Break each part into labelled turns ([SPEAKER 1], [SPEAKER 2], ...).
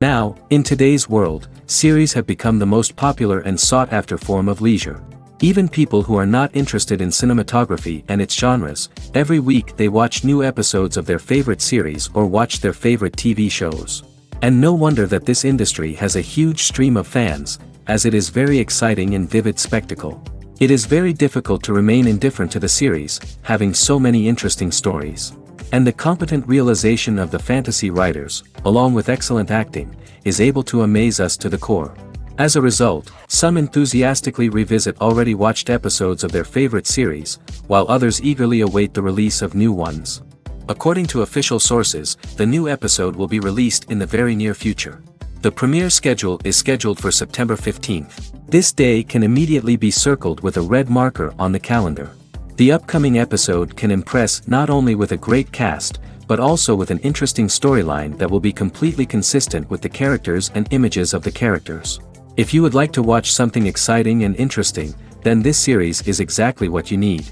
[SPEAKER 1] Now, in today's world, series have become the most popular and sought-after form of leisure. Even people who are not interested in cinematography and its genres, every week they watch new episodes of their favorite series or watch their favorite TV shows. And no wonder that this industry has a huge stream of fans, as it is very exciting and vivid spectacle. It is very difficult to remain indifferent to the series, having so many interesting stories. And the competent realization of the fantasy writers, along with excellent acting, is able to amaze us to the core. As a result, some enthusiastically revisit already watched episodes of their favorite series, while others eagerly await the release of new ones. According to official sources, the new episode will be released in the very near future. The premiere schedule is scheduled for September 15th. This day can immediately be circled with a red marker on the calendar. The upcoming episode can impress not only with a great cast, but also with an interesting storyline that will be completely consistent with the characters and images of the characters. If you would like to watch something exciting and interesting, then this series is exactly what you need.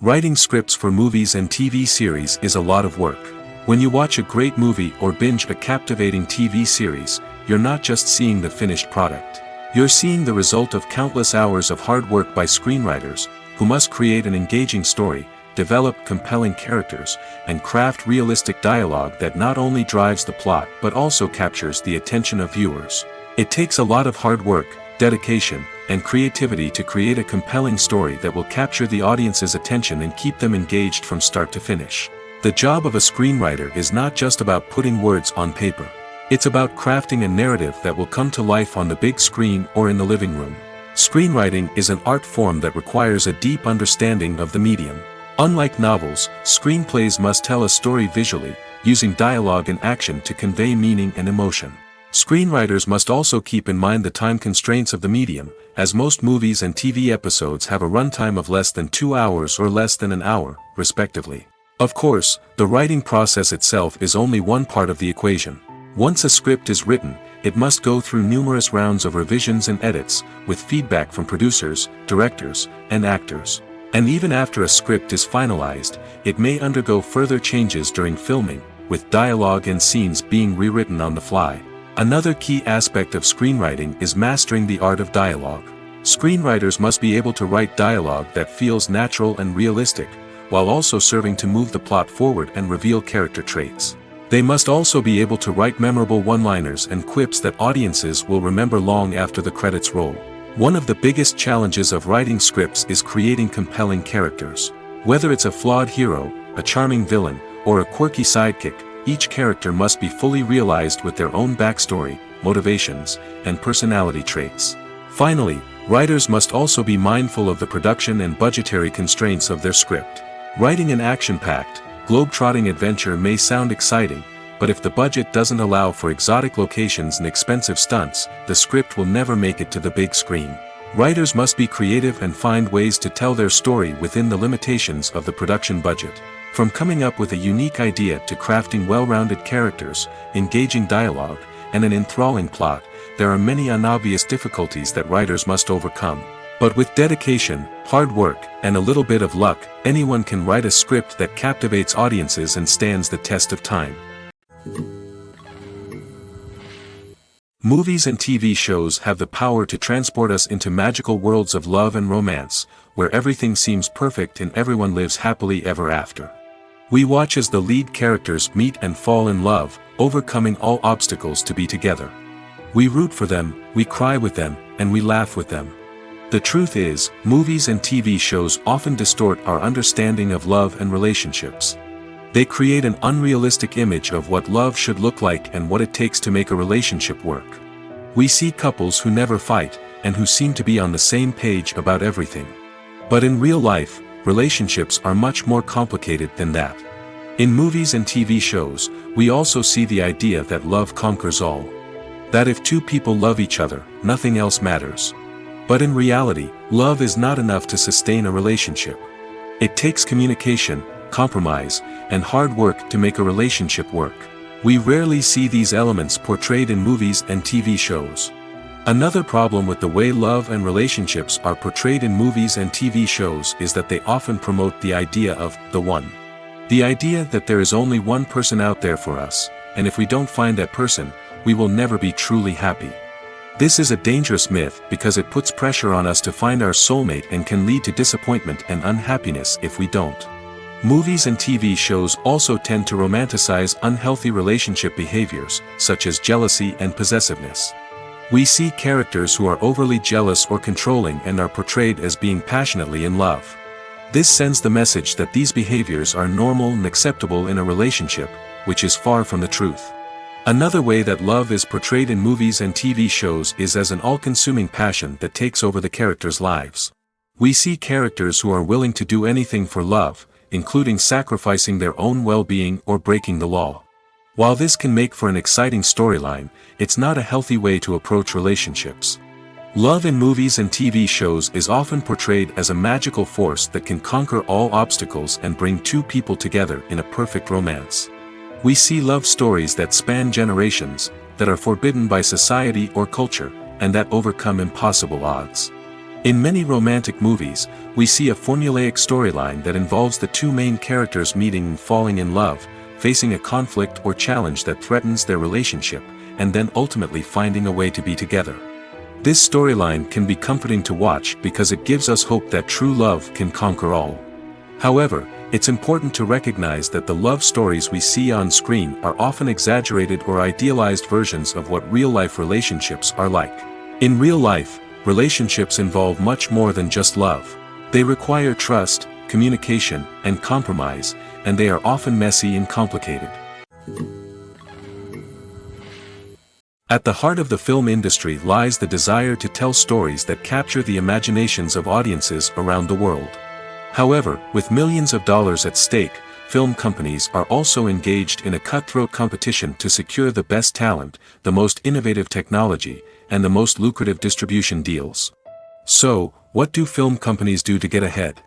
[SPEAKER 2] Writing scripts for movies and TV series is a lot of work. When you watch a great movie or binge a captivating TV series, you're not just seeing the finished product. You're seeing the result of countless hours of hard work by screenwriters, who must create an engaging story, develop compelling characters, and craft realistic dialogue that not only drives the plot but also captures the attention of viewers. It takes a lot of hard work, dedication, and creativity to create a compelling story that will capture the audience's attention and keep them engaged from start to finish. The job of a screenwriter is not just about putting words on paper. It's about crafting a narrative that will come to life on the big screen or in the living room. Screenwriting is an art form that requires a deep understanding of the medium. Unlike novels, screenplays must tell a story visually, using dialogue and action to convey meaning and emotion. Screenwriters must also keep in mind the time constraints of the medium, as most movies and TV episodes have a runtime of less than 2 hours or less than an hour, respectively. Of course, the writing process itself is only one part of the equation. Once a script is written, it must go through numerous rounds of revisions and edits, with feedback from producers, directors, and actors. And even after a script is finalized, it may undergo further changes during filming, with dialogue and scenes being rewritten on the fly. Another key aspect of screenwriting is mastering the art of dialogue. Screenwriters must be able to write dialogue that feels natural and realistic, while also serving to move the plot forward and reveal character traits. They must also be able to write memorable one-liners and quips that audiences will remember long after the credits roll. One of the biggest challenges of writing scripts is creating compelling characters. Whether it's a flawed hero, a charming villain, or a quirky sidekick, each character must be fully realized with their own backstory, motivations, and personality traits. Finally, writers must also be mindful of the production and budgetary constraints of their script. Writing an action-packed, globe-trotting adventure may sound exciting, but if the budget doesn't allow for exotic locations and expensive stunts, the script will never make it to the big screen. Writers must be creative and find ways to tell their story within the limitations of the production budget. From coming up with a unique idea to crafting well-rounded characters, engaging dialogue, and an enthralling plot, there are many unobvious difficulties that writers must overcome. But with dedication, hard work, and a little bit of luck, anyone can write a script that captivates audiences and stands the test of time. Movies and TV shows have the power to transport us into magical worlds of love and romance, where everything seems perfect and everyone lives happily ever after. We watch as the lead characters meet and fall in love, overcoming all obstacles to be together. We root for them, we cry with them, and we laugh with them. The truth is, movies and TV shows often distort our understanding of love and relationships. They create an unrealistic image of what love should look like and what it takes to make a relationship work. We see couples who never fight, and who seem to be on the same page about everything. But in real life, relationships are much more complicated than that. In movies and TV shows, we also see the idea that love conquers all. That if two people love each other, nothing else matters. But in reality, love is not enough to sustain a relationship. It takes communication, compromise, and hard work to make a relationship work. We rarely see these elements portrayed in movies and TV shows. Another problem with the way love and relationships are portrayed in movies and TV shows is that they often promote the idea of the one. The idea that there is only one person out there for us, and if we don't find that person, we will never be truly happy. This is a dangerous myth because it puts pressure on us to find our soulmate and can lead to disappointment and unhappiness if we don't. Movies and TV shows also tend to romanticize unhealthy relationship behaviors, such as jealousy and possessiveness. We see characters who are overly jealous or controlling and are portrayed as being passionately in love. This sends the message that these behaviors are normal and acceptable in a relationship, which is far from the truth. Another way that love is portrayed in movies and TV shows is as an all-consuming passion that takes over the characters' lives. We see characters who are willing to do anything for love, including sacrificing their own well-being or breaking the law. While this can make for an exciting storyline, it's not a healthy way to approach relationships. Love in movies and TV shows is often portrayed as a magical force that can conquer all obstacles and bring two people together in a perfect romance. We see love stories that span generations, that are forbidden by society or culture, and that overcome impossible odds. In many romantic movies, we see a formulaic storyline that involves the two main characters meeting and falling in love, facing a conflict or challenge that threatens their relationship, and then ultimately finding a way to be together. This storyline can be comforting to watch because it gives us hope that true love can conquer all. However, it's important to recognize that the love stories we see on screen are often exaggerated or idealized versions of what real-life relationships are like. In real life, relationships involve much more than just love. They require trust, communication, and compromise, and they are often messy and complicated. At the heart of the film industry lies the desire to tell stories that capture the imaginations of audiences around the world. However, with millions of dollars at stake, film companies are also engaged in a cutthroat competition to secure the best talent, the most innovative technology, and the most lucrative distribution deals. So, what do film companies do to get ahead?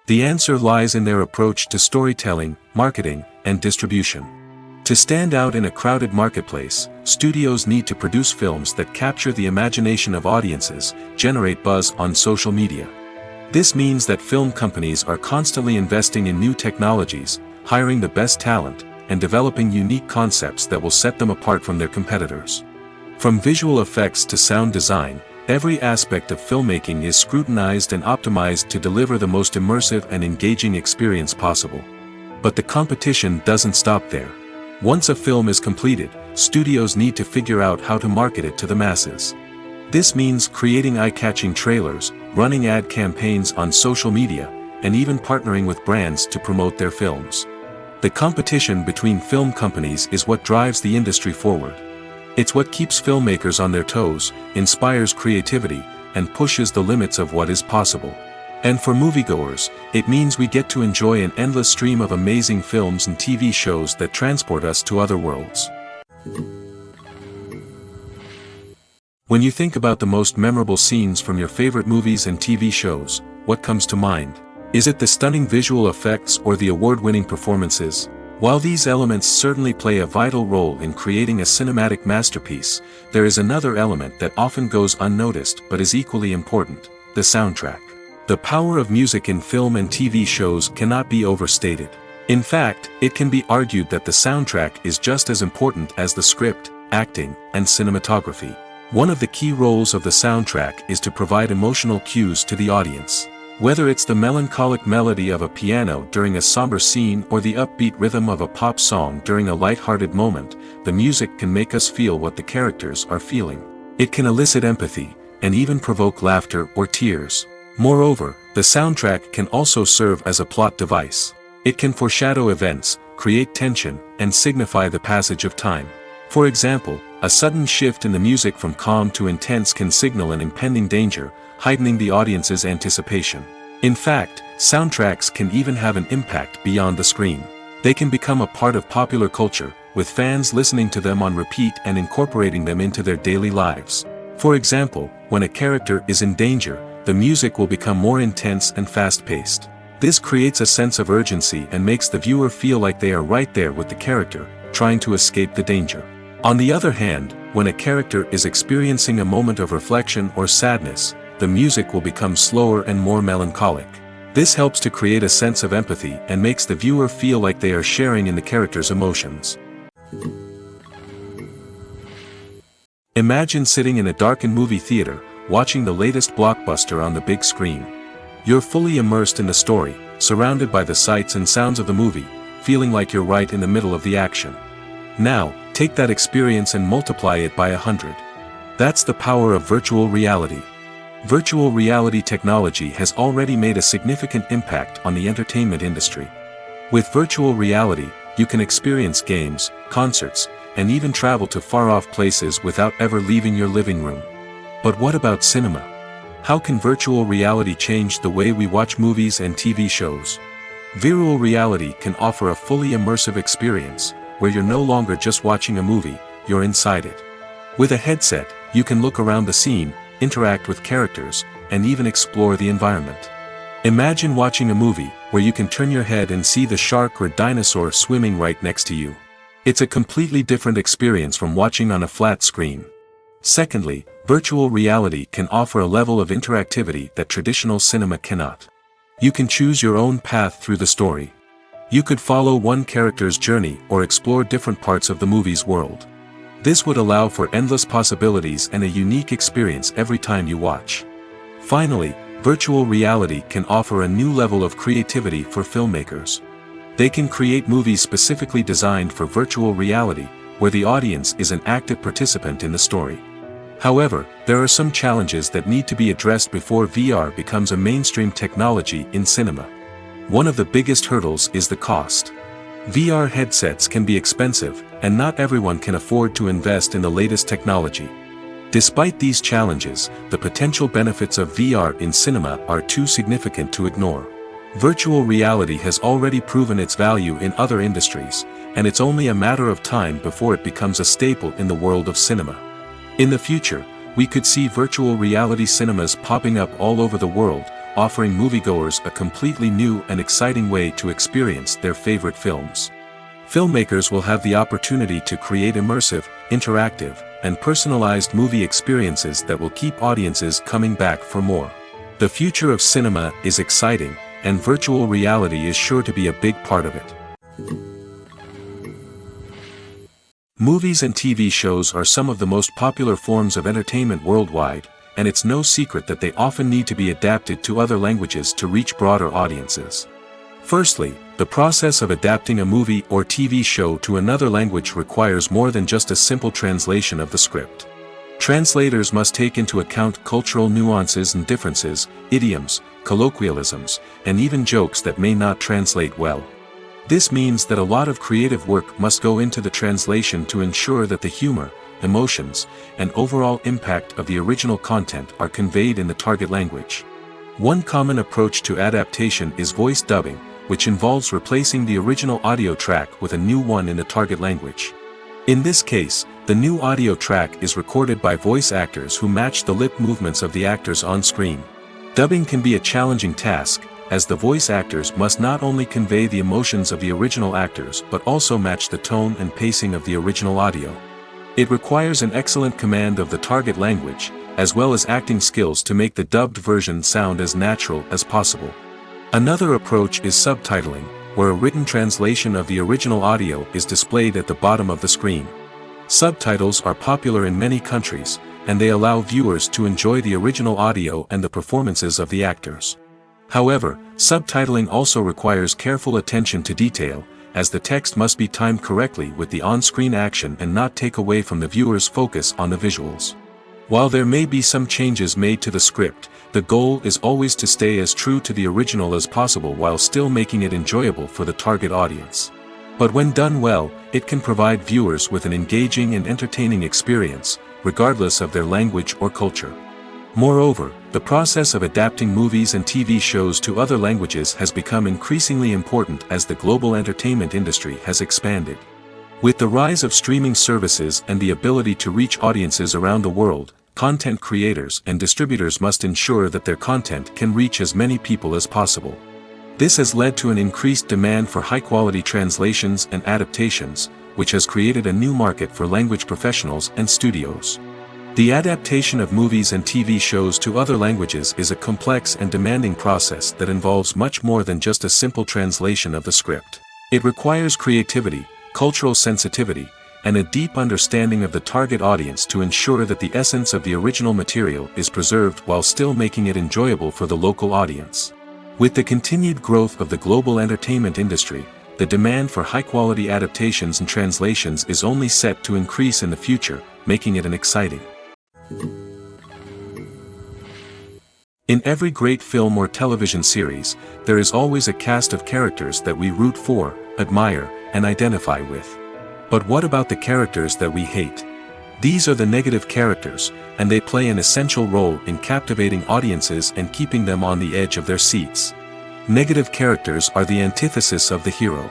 [SPEAKER 2] The answer lies in their approach to storytelling, marketing, and distribution. To stand out in a crowded marketplace, studios need to produce films that capture the imagination of audiences, generate buzz on social media. This means that film companies are constantly investing in new technologies, hiring the best talent, and developing unique concepts that will set them apart from their competitors. From visual effects to sound design, every aspect of filmmaking is scrutinized and optimized to deliver the most immersive and engaging experience possible. But the competition doesn't stop there. Once a film is completed, studios need to figure out how to market it to the masses. This means creating eye-catching trailers, running ad campaigns on social media, and even partnering with brands to promote their films. The competition between film companies is what drives the industry forward. It's what keeps filmmakers on their toes, inspires creativity, and pushes the limits of what is possible. And for moviegoers, it means we get to enjoy an endless stream of amazing films and TV shows that transport us to other worlds. When you think about the most memorable scenes from your favorite movies and TV shows, what comes to mind? Is it the stunning visual effects or the award-winning performances? While these elements certainly play a vital role in creating a cinematic masterpiece, there is another element that often goes unnoticed but is equally important: the soundtrack. The power of music in film and TV shows cannot be overstated. In fact, it can be argued that the soundtrack is just as important as the script, acting, and cinematography. One of the key roles of the soundtrack is to provide emotional cues to the audience. Whether it's the melancholic melody of a piano during a somber scene or the upbeat rhythm of a pop song during a light-hearted moment, the music can make us feel what the characters are feeling. It can elicit empathy, and even provoke laughter or tears. Moreover, the soundtrack can also serve as a plot device. It can foreshadow events, create tension, and signify the passage of time. For example, a sudden shift in the music from calm to intense can signal an impending danger, heightening the audience's anticipation. In fact, soundtracks can even have an impact beyond the screen. They can become a part of popular culture, with fans listening to them on repeat and incorporating them into their daily lives. For example, when a character is in danger, the music will become more intense and fast-paced. This creates a sense of urgency and makes the viewer feel like they are right there with the character, trying to escape the danger. On the other hand, when a character is experiencing a moment of reflection or sadness, the music will become slower and more melancholic. This helps to create a sense of empathy and makes the viewer feel like they are sharing in the character's emotions. Imagine sitting in a darkened movie theater, watching the latest blockbuster on the big screen. You're fully immersed in the story, surrounded by the sights and sounds of the movie, feeling like you're right in the middle of the action. Now, take that experience and multiply it by 100. That's the power of virtual reality. Virtual reality technology has already made a significant impact on the entertainment industry. With virtual reality, you can experience games, concerts, and even travel to far-off places without ever leaving your living room. But what about cinema? How can virtual reality change the way we watch movies and TV shows? Virtual reality can offer a fully immersive experience, where you're no longer just watching a movie, you're inside it. With a headset, you can look around the scene, interact with characters, and even explore the environment. Imagine watching a movie where you can turn your head and see the shark or dinosaur swimming right next to you. It's a completely different experience from watching on a flat screen. Secondly, virtual reality can offer a level of interactivity that traditional cinema cannot. You can choose your own path through the story. You could follow one character's journey or explore different parts of the movie's world. This would allow for endless possibilities and a unique experience every time you watch. Finally, virtual reality can offer a new level of creativity for filmmakers. They can create movies specifically designed for virtual reality, where the audience is an active participant in the story. However, there are some challenges that need to be addressed before VR becomes a mainstream technology in cinema. One of the biggest hurdles is the cost. VR headsets can be expensive, and not everyone can afford to invest in the latest technology. Despite these challenges, the potential benefits of VR in cinema are too significant to ignore. Virtual reality has already proven its value in other industries, and it's only a matter of time before it becomes a staple in the world of cinema. In the future, we could see virtual reality cinemas popping up all over the world, offering moviegoers a completely new and exciting way to experience their favorite films. Filmmakers will have the opportunity to create immersive, interactive, and personalized movie experiences that will keep audiences coming back for more. The future of cinema is exciting, and virtual reality is sure to be a big part of it. Movies and TV shows are some of the most popular forms of entertainment worldwide, and it's no secret that they often need to be adapted to other languages to reach broader audiences. Firstly, the process of adapting a movie or TV show to another language requires more than just a simple translation of the script. Translators must take into account cultural nuances and differences, idioms, colloquialisms, and even jokes that may not translate well. This means that a lot of creative work must go into the translation to ensure that the humor, emotions, and overall impact of the original content are conveyed in the target language. One common approach to adaptation is voice dubbing, which involves replacing the original audio track with a new one in the target language. In this case, the new audio track is recorded by voice actors who match the lip movements of the actors on screen. Dubbing can be a challenging task, as the voice actors must not only convey the emotions of the original actors but also match the tone and pacing of the original audio. It requires an excellent command of the target language, as well as acting skills to make the dubbed version sound as natural as possible. Another approach is subtitling, where a written translation of the original audio is displayed at the bottom of the screen. Subtitles are popular in many countries, and they allow viewers to enjoy the original audio and the performances of the actors. However, subtitling also requires careful attention to detail, as the text must be timed correctly with the on-screen action and not take away from the viewer's focus on the visuals. While there may be some changes made to the script, the goal is always to stay as true to the original as possible while still making it enjoyable for the target audience. But when done well, it can provide viewers with an engaging and entertaining experience, regardless of their language or culture. Moreover, the process of adapting movies and TV shows to other languages has become increasingly important as the global entertainment industry has expanded. With the rise of streaming services and the ability to reach audiences around the world, content creators and distributors must ensure that their content can reach as many people as possible. This has led to an increased demand for high-quality translations and adaptations, which has created a new market for language professionals and studios. The adaptation of movies and TV shows to other languages is a complex and demanding process that involves much more than just a simple translation of the script. It requires creativity, cultural sensitivity, and a deep understanding of the target audience to ensure that the essence of the original material is preserved while still making it enjoyable for the local audience. With the continued growth of the global entertainment industry, the demand for high-quality adaptations and translations is only set to increase in the future, making it an exciting. In every great film or television series, there is always a cast of characters that we root for, admire, and identify with. But what about the characters that we hate? These are the negative characters, and they play an essential role in captivating audiences and keeping them on the edge of their seats. Negative characters are the antithesis of the hero.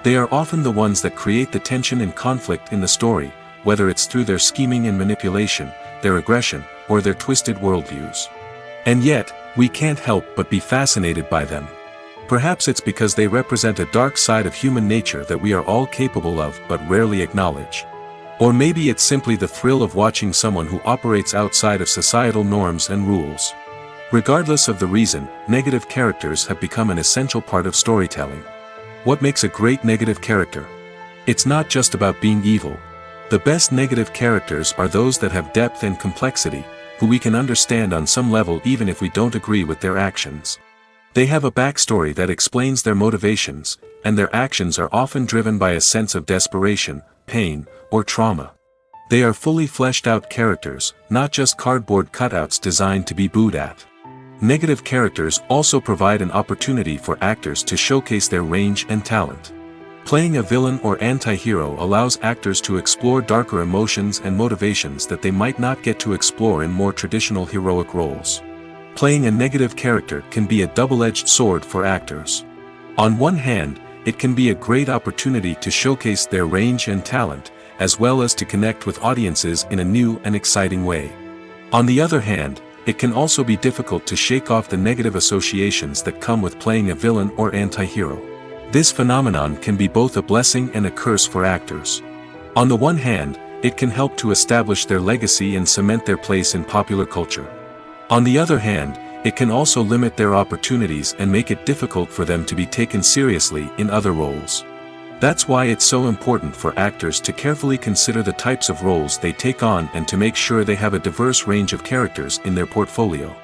[SPEAKER 2] They are often the ones that create the tension and conflict in the story, whether it's through their scheming and manipulation, their aggression, or their twisted worldviews. And yet, we can't help but be fascinated by them. Perhaps it's because they represent a dark side of human nature that we are all capable of but rarely acknowledge. Or maybe it's simply the thrill of watching someone who operates outside of societal norms and rules. Regardless of the reason, negative characters have become an essential part of storytelling. What makes a great negative character? It's not just about being evil. The best negative characters are those that have depth and complexity, who we can understand on some level even if we don't agree with their actions. They have a backstory that explains their motivations, and their actions are often driven by a sense of desperation, pain, or trauma. They are fully fleshed out characters, not just cardboard cutouts designed to be booed at. Negative characters also provide an opportunity for actors to showcase their range and talent. Playing a villain or anti-hero allows actors to explore darker emotions and motivations that they might not get to explore in more traditional heroic roles. Playing a negative character can be a double-edged sword for actors. On one hand, it can be a great opportunity to showcase their range and talent, as well as to connect with audiences in a new and exciting way. On the other hand, it can also be difficult to shake off the negative associations that come with playing a villain or anti-hero. This phenomenon can be both a blessing and a curse for actors. On the one hand, it can help to establish their legacy and cement their place in popular culture. On the other hand, it can also limit their opportunities and make it difficult for them to be taken seriously in other roles. That's why it's so important for actors to carefully consider the types of roles they take on and to make sure they have a diverse range of characters in their portfolio.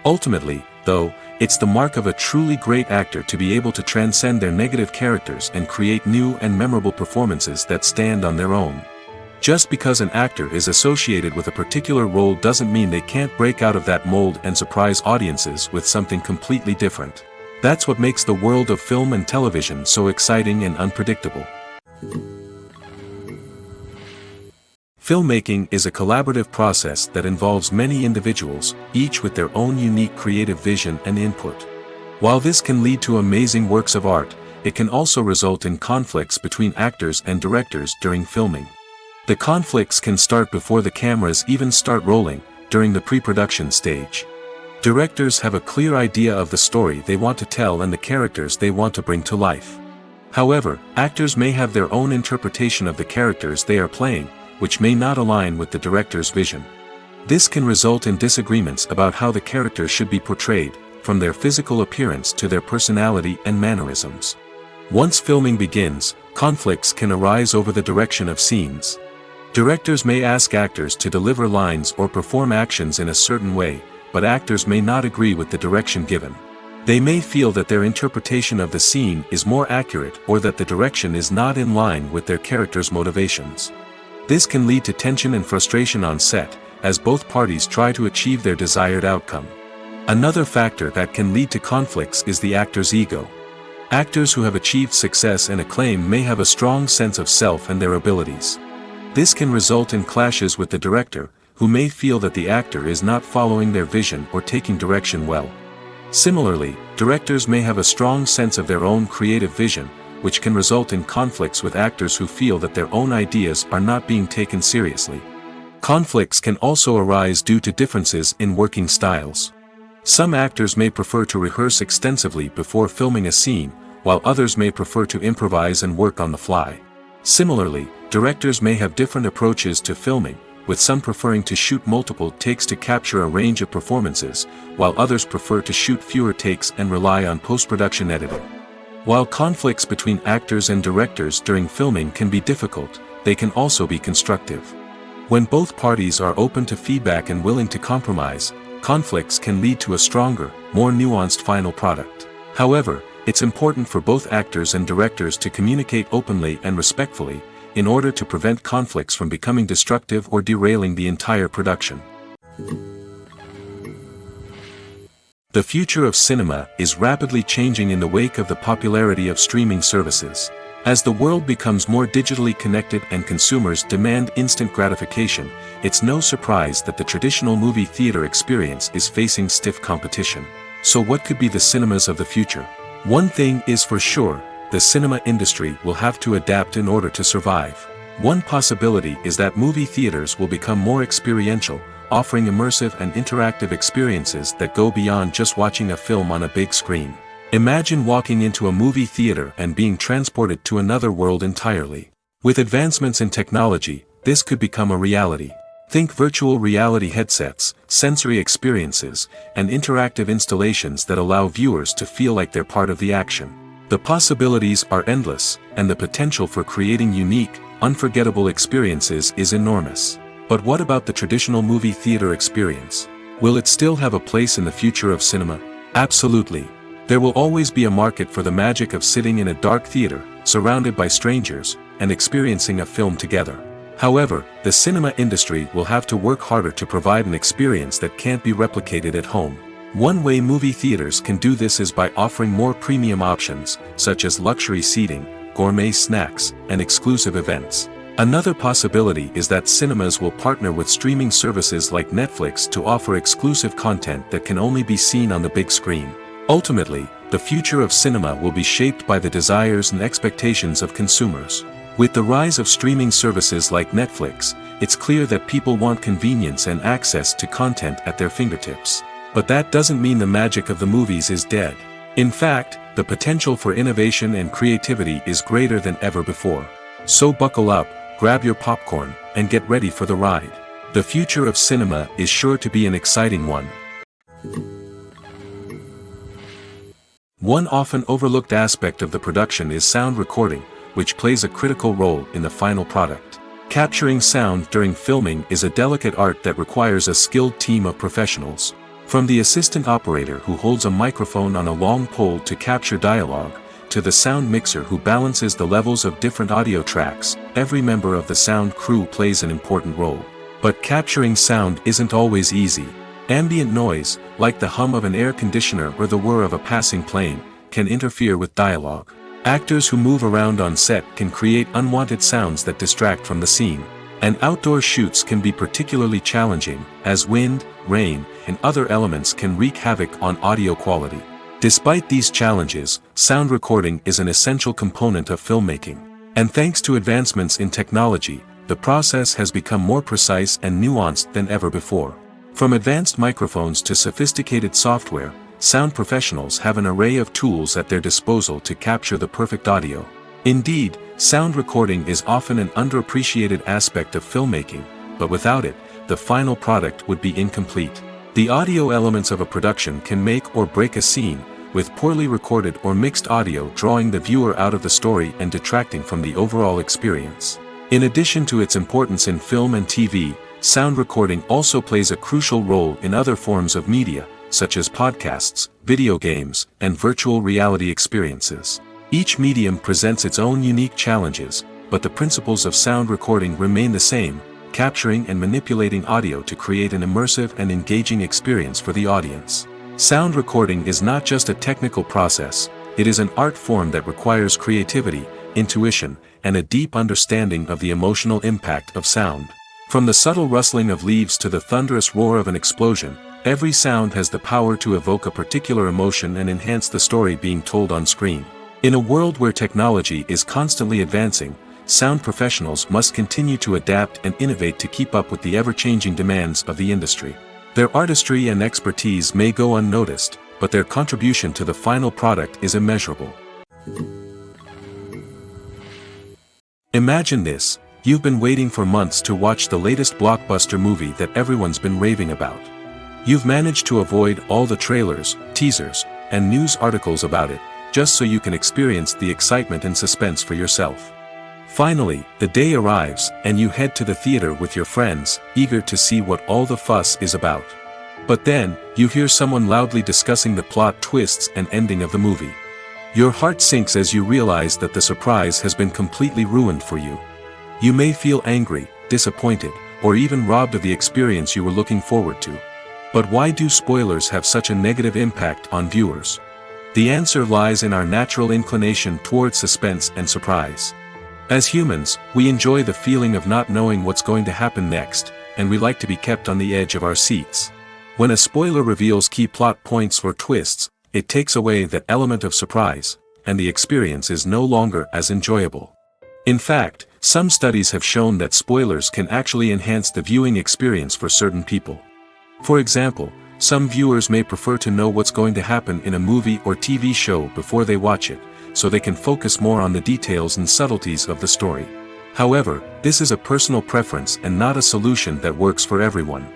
[SPEAKER 2] Ultimately, though, it's the mark of a truly great actor to be able to transcend their negative characters and create new and memorable performances that stand on their own. Just because an actor is associated with a particular role doesn't mean they can't break out of that mold and surprise audiences with something completely different. That's what makes the world of film and television so exciting and unpredictable. Filmmaking is a collaborative process that involves many individuals, each with their own unique creative vision and input. While this can lead to amazing works of art, it can also result in conflicts between actors and directors during filming. The conflicts can start before the cameras even start rolling, during the pre-production stage. Directors have a clear idea of the story they want to tell and the characters they want to bring to life. However, actors may have their own interpretation of the characters they are playing, which may not align with the director's vision. This can result in disagreements about how the characters should be portrayed, from their physical appearance to their personality and mannerisms. Once filming begins, conflicts can arise over the direction of scenes. Directors may ask actors to deliver lines or perform actions in a certain way, but actors may not agree with the direction given. They may feel that their interpretation of the scene is more accurate or that the direction is not in line with their character's motivations. This can lead to tension and frustration on set, as both parties try to achieve their desired outcome. Another factor that can lead to conflicts is the actor's ego. Actors who have achieved success and acclaim may have a strong sense of self and their abilities. This can result in clashes with the director, who may feel that the actor is not following their vision or taking direction well. Similarly, directors may have a strong sense of their own creative vision, which can result in conflicts with actors who feel that their own ideas are not being taken seriously. Conflicts can also arise due to differences in working styles. Some actors may prefer to rehearse extensively before filming a scene, while others may prefer to improvise and work on the fly. Similarly, directors may have different approaches to filming, with some preferring to shoot multiple takes to capture a range of performances, while others prefer to shoot fewer takes and rely on post-production editing. While conflicts between actors and directors during filming can be difficult, they can also be constructive. When both parties are open to feedback and willing to compromise, conflicts can lead to a stronger, more nuanced final product. However, it's important for both actors and directors to communicate openly and respectfully, in order to prevent conflicts from becoming destructive or derailing the entire production. The future of cinema is rapidly changing in the wake of the popularity of streaming services. As the world becomes more digitally connected and consumers demand instant gratification, it's no surprise that the traditional movie theater experience is facing stiff competition. So what could be the cinemas of the future? One thing is for sure, the cinema industry will have to adapt in order to survive. One possibility is that movie theaters will become more experiential, offering immersive and interactive experiences that go beyond just watching a film on a big screen. Imagine walking into a movie theater and being transported to another world entirely. With advancements in technology, this could become a reality. Think virtual reality headsets, sensory experiences, and interactive installations that allow viewers to feel like they're part of the action. The possibilities are endless, and the potential for creating unique, unforgettable experiences is enormous. But what about the traditional movie theater experience? Will it still have a place in the future of cinema? Absolutely. There will always be a market for the magic of sitting in a dark theater, surrounded by strangers, and experiencing a film together. However, the cinema industry will have to work harder to provide an experience that can't be replicated at home. One way movie theaters can do this is by offering more premium options, such as luxury seating, gourmet snacks, and exclusive events. Another possibility is that cinemas will partner with streaming services like Netflix to offer exclusive content that can only be seen on the big screen. Ultimately, the future of cinema will be shaped by the desires and expectations of consumers. With the rise of streaming services like Netflix, it's clear that people want convenience and access to content at their fingertips. But that doesn't mean the magic of the movies is dead. In fact, the potential for innovation and creativity is greater than ever before. So buckle up, grab your popcorn, and get ready for the ride. The future of cinema is sure to be an exciting one. One often overlooked aspect of the production is sound recording, which plays a critical role in the final product. Capturing sound during filming is a delicate art that requires a skilled team of professionals. From the assistant operator who holds a microphone on a long pole to capture dialogue, to the sound mixer who balances the levels of different audio tracks, every member of the sound crew plays an important role. But capturing sound isn't always easy. Ambient noise, like the hum of an air conditioner or the whir of a passing plane, can interfere with dialogue. Actors who move around on set can create unwanted sounds that distract from the scene. And outdoor shoots can be particularly challenging, as wind, rain, and other elements can wreak havoc on audio quality. Despite these challenges, sound recording is an essential component of filmmaking. And thanks to advancements in technology, the process has become more precise and nuanced than ever before. From advanced microphones to sophisticated software, sound professionals have an array of tools at their disposal to capture the perfect audio. Indeed, sound recording is often an underappreciated aspect of filmmaking, but without it, the final product would be incomplete. The audio elements of a production can make or break a scene, with poorly recorded or mixed audio drawing the viewer out of the story and detracting from the overall experience. In addition to its importance in film and TV, sound recording also plays a crucial role in other forms of media, such as podcasts, video games, and virtual reality experiences. Each medium presents its own unique challenges, but the principles of sound recording remain the same, capturing and manipulating audio to create an immersive and engaging experience for the audience. Sound recording is not just a technical process, it is an art form that requires creativity, intuition, and a deep understanding of the emotional impact of sound. From the subtle rustling of leaves to the thunderous roar of an explosion, every sound has the power to evoke a particular emotion and enhance the story being told on screen. In a world where technology is constantly advancing, sound professionals must continue to adapt and innovate to keep up with the ever-changing demands of the industry. Their artistry and expertise may go unnoticed, but their contribution to the final product is immeasurable. Imagine this: You've been waiting for months to watch the latest blockbuster movie that everyone's been raving about. You've managed to avoid all the trailers, teasers, and news articles about it, just so you can experience the excitement and suspense for yourself. Finally, the day arrives, and you head to the theater with your friends, eager to see what all the fuss is about. But then, you hear someone loudly discussing the plot twists and ending of the movie. Your heart sinks as you realize that the surprise has been completely ruined for you. You may feel angry, disappointed, or even robbed of the experience you were looking forward to. But why do spoilers have such a negative impact on viewers? The answer lies in our natural inclination toward suspense and surprise. As humans, we enjoy the feeling of not knowing what's going to happen next, and we like to be kept on the edge of our seats. When a spoiler reveals key plot points or twists, it takes away that element of surprise, and the experience is no longer as enjoyable. In fact, some studies have shown that spoilers can actually enhance the viewing experience for certain people. For example, some viewers may prefer to know what's going to happen in a movie or TV show before they watch it, so they can focus more on the details and subtleties of the story. However, this is a personal preference and not a solution that works for everyone.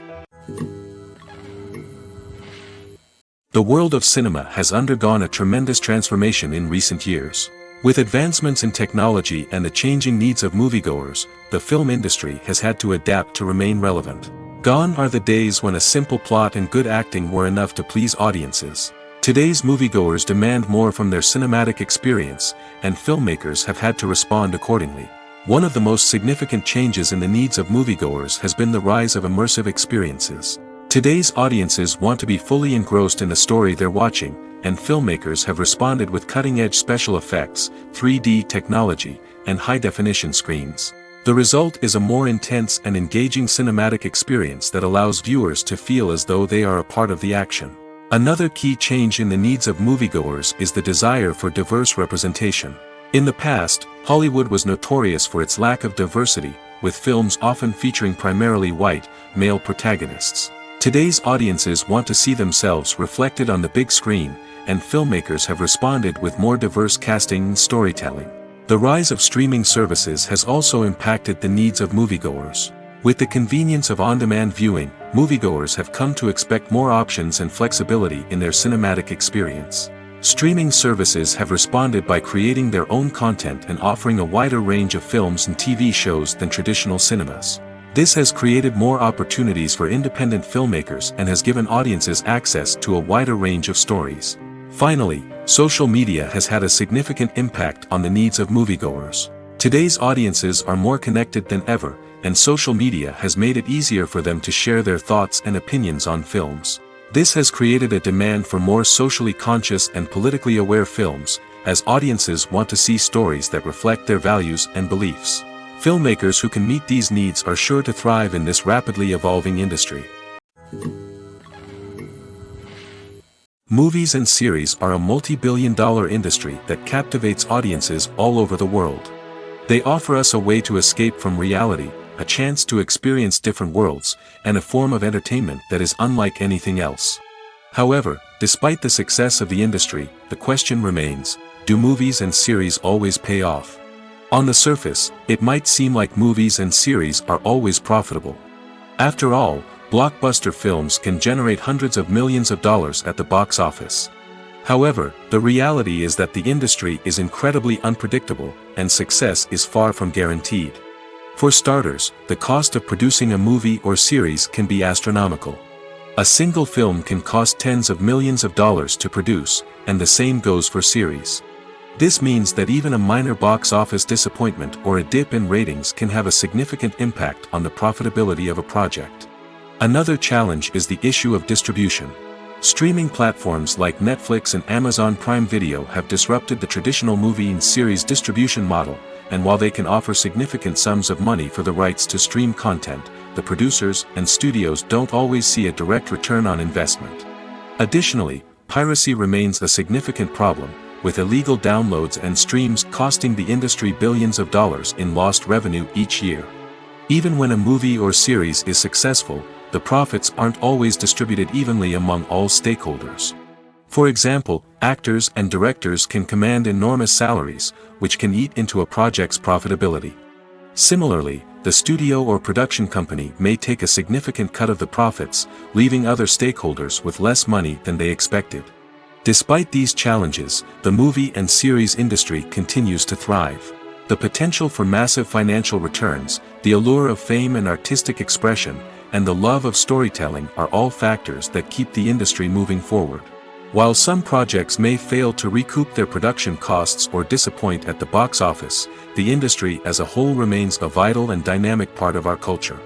[SPEAKER 2] The world of cinema has undergone a tremendous transformation in recent years. With advancements in technology and the changing needs of moviegoers, the film industry has had to adapt to remain relevant. Gone are the days when a simple plot and good acting were enough to please audiences. Today's moviegoers demand more from their cinematic experience, and filmmakers have had to respond accordingly. One of the most significant changes in the needs of moviegoers has been the rise of immersive experiences. Today's audiences want to be fully engrossed in the story they're watching, and filmmakers have responded with cutting-edge special effects, 3D technology, and high-definition screens. The result is a more intense and engaging cinematic experience that allows viewers to feel as though they are a part of the action. Another key change in the needs of moviegoers is the desire for diverse representation. In the past, Hollywood was notorious for its lack of diversity, with films often featuring primarily white, male protagonists. Today's audiences want to see themselves reflected on the big screen, and filmmakers have responded with more diverse casting and storytelling. The rise of streaming services has also impacted the needs of moviegoers. With the convenience of on-demand viewing, moviegoers have come to expect more options and flexibility in their cinematic experience. Streaming services have responded by creating their own content and offering a wider range of films and TV shows than traditional cinemas. This has created more opportunities for independent filmmakers and has given audiences access to a wider range of stories. Finally, social media has had a significant impact on the needs of moviegoers. Today's audiences are more connected than ever, and social media has made it easier for them to share their thoughts and opinions on films. This has created a demand for more socially conscious and politically aware films, as audiences want to see stories that reflect their values and beliefs. Filmmakers who can meet these needs are sure to thrive in this rapidly evolving industry. Movies and series are a multi-billion-dollar industry that captivates audiences all over the world. They offer us a way to escape from reality, a chance to experience different worlds, and a form of entertainment that is unlike anything else. However, despite the success of the industry, the question remains, do movies and series always pay off? On the surface, it might seem like movies and series are always profitable. After all, blockbuster films can generate hundreds of millions of dollars at the box office. However, the reality is that the industry is incredibly unpredictable, and success is far from guaranteed. For starters, the cost of producing a movie or series can be astronomical. A single film can cost tens of millions of dollars to produce, and the same goes for series. This means that even a minor box office disappointment or a dip in ratings can have a significant impact on the profitability of a project. Another challenge is the issue of distribution. Streaming platforms like Netflix and Amazon Prime Video have disrupted the traditional movie and series distribution model, and while they can offer significant sums of money for the rights to stream content, the producers and studios don't always see a direct return on investment. Additionally, piracy remains a significant problem, with illegal downloads and streams costing the industry billions of dollars in lost revenue each year. Even when a movie or series is successful, the profits aren't always distributed evenly among all stakeholders. For example, actors and directors can command enormous salaries, which can eat into a project's profitability. Similarly, the studio or production company may take a significant cut of the profits, leaving other stakeholders with less money than they expected. Despite these challenges, the movie and series industry continues to thrive. The potential for massive financial returns, the allure of fame and artistic expression, and the love of storytelling are all factors that keep the industry moving forward. While some projects may fail to recoup their production costs or disappoint at the box office, the industry as a whole remains a vital and dynamic part of our culture.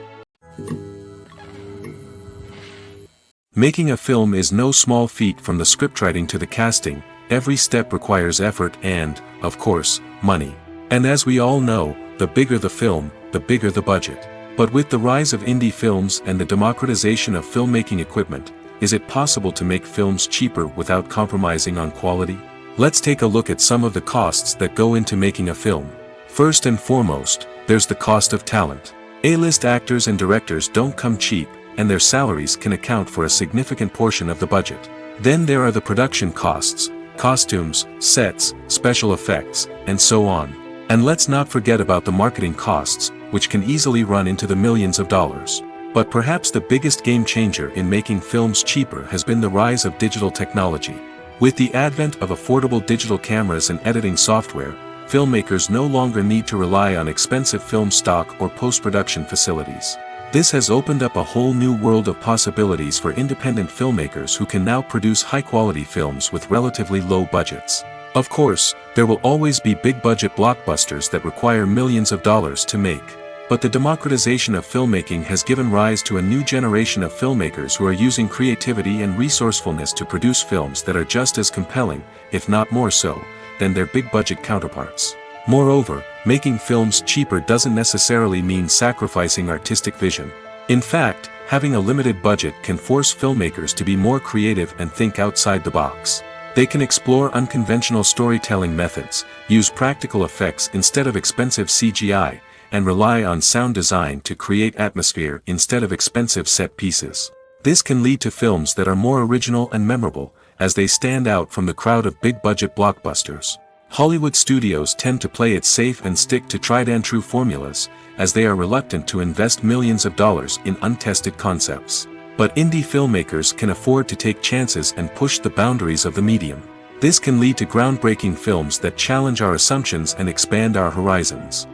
[SPEAKER 2] Making a film is no small feat. From the scriptwriting to the casting, every step requires effort and, of course, money. And as we all know, the bigger the film, the bigger the budget. But with the rise of indie films and the democratization of filmmaking equipment, is it possible to make films cheaper without compromising on quality? Let's take a look at some of the costs that go into making a film. First and foremost, there's the cost of talent. A-list actors and directors don't come cheap, and their salaries can account for a significant portion of the budget. Then there are the production costs, costumes, sets, special effects, and so on. And let's not forget about the marketing costs, which can easily run into the millions of dollars. But perhaps the biggest game changer in making films cheaper has been the rise of digital technology. With the advent of affordable digital cameras and editing software, filmmakers no longer need to rely on expensive film stock or post-production facilities. This has opened up a whole new world of possibilities for independent filmmakers who can now produce high-quality films with relatively low budgets. Of course, there will always be big-budget blockbusters that require millions of dollars to make. But the democratization of filmmaking has given rise to a new generation of filmmakers who are using creativity and resourcefulness to produce films that are just as compelling, if not more so, than their big-budget counterparts. Moreover, making films cheaper doesn't necessarily mean sacrificing artistic vision. In fact, having a limited budget can force filmmakers to be more creative and think outside the box. They can explore unconventional storytelling methods, use practical effects instead of expensive CGI, and rely on sound design to create atmosphere instead of expensive set pieces. This can lead to films that are more original and memorable, as they stand out from the crowd of big-budget blockbusters. Hollywood studios tend to play it safe and stick to tried-and-true formulas, as they are reluctant to invest millions of dollars in untested concepts. But indie filmmakers can afford to take chances and push the boundaries of the medium. This can lead to groundbreaking films that challenge our assumptions and expand our horizons.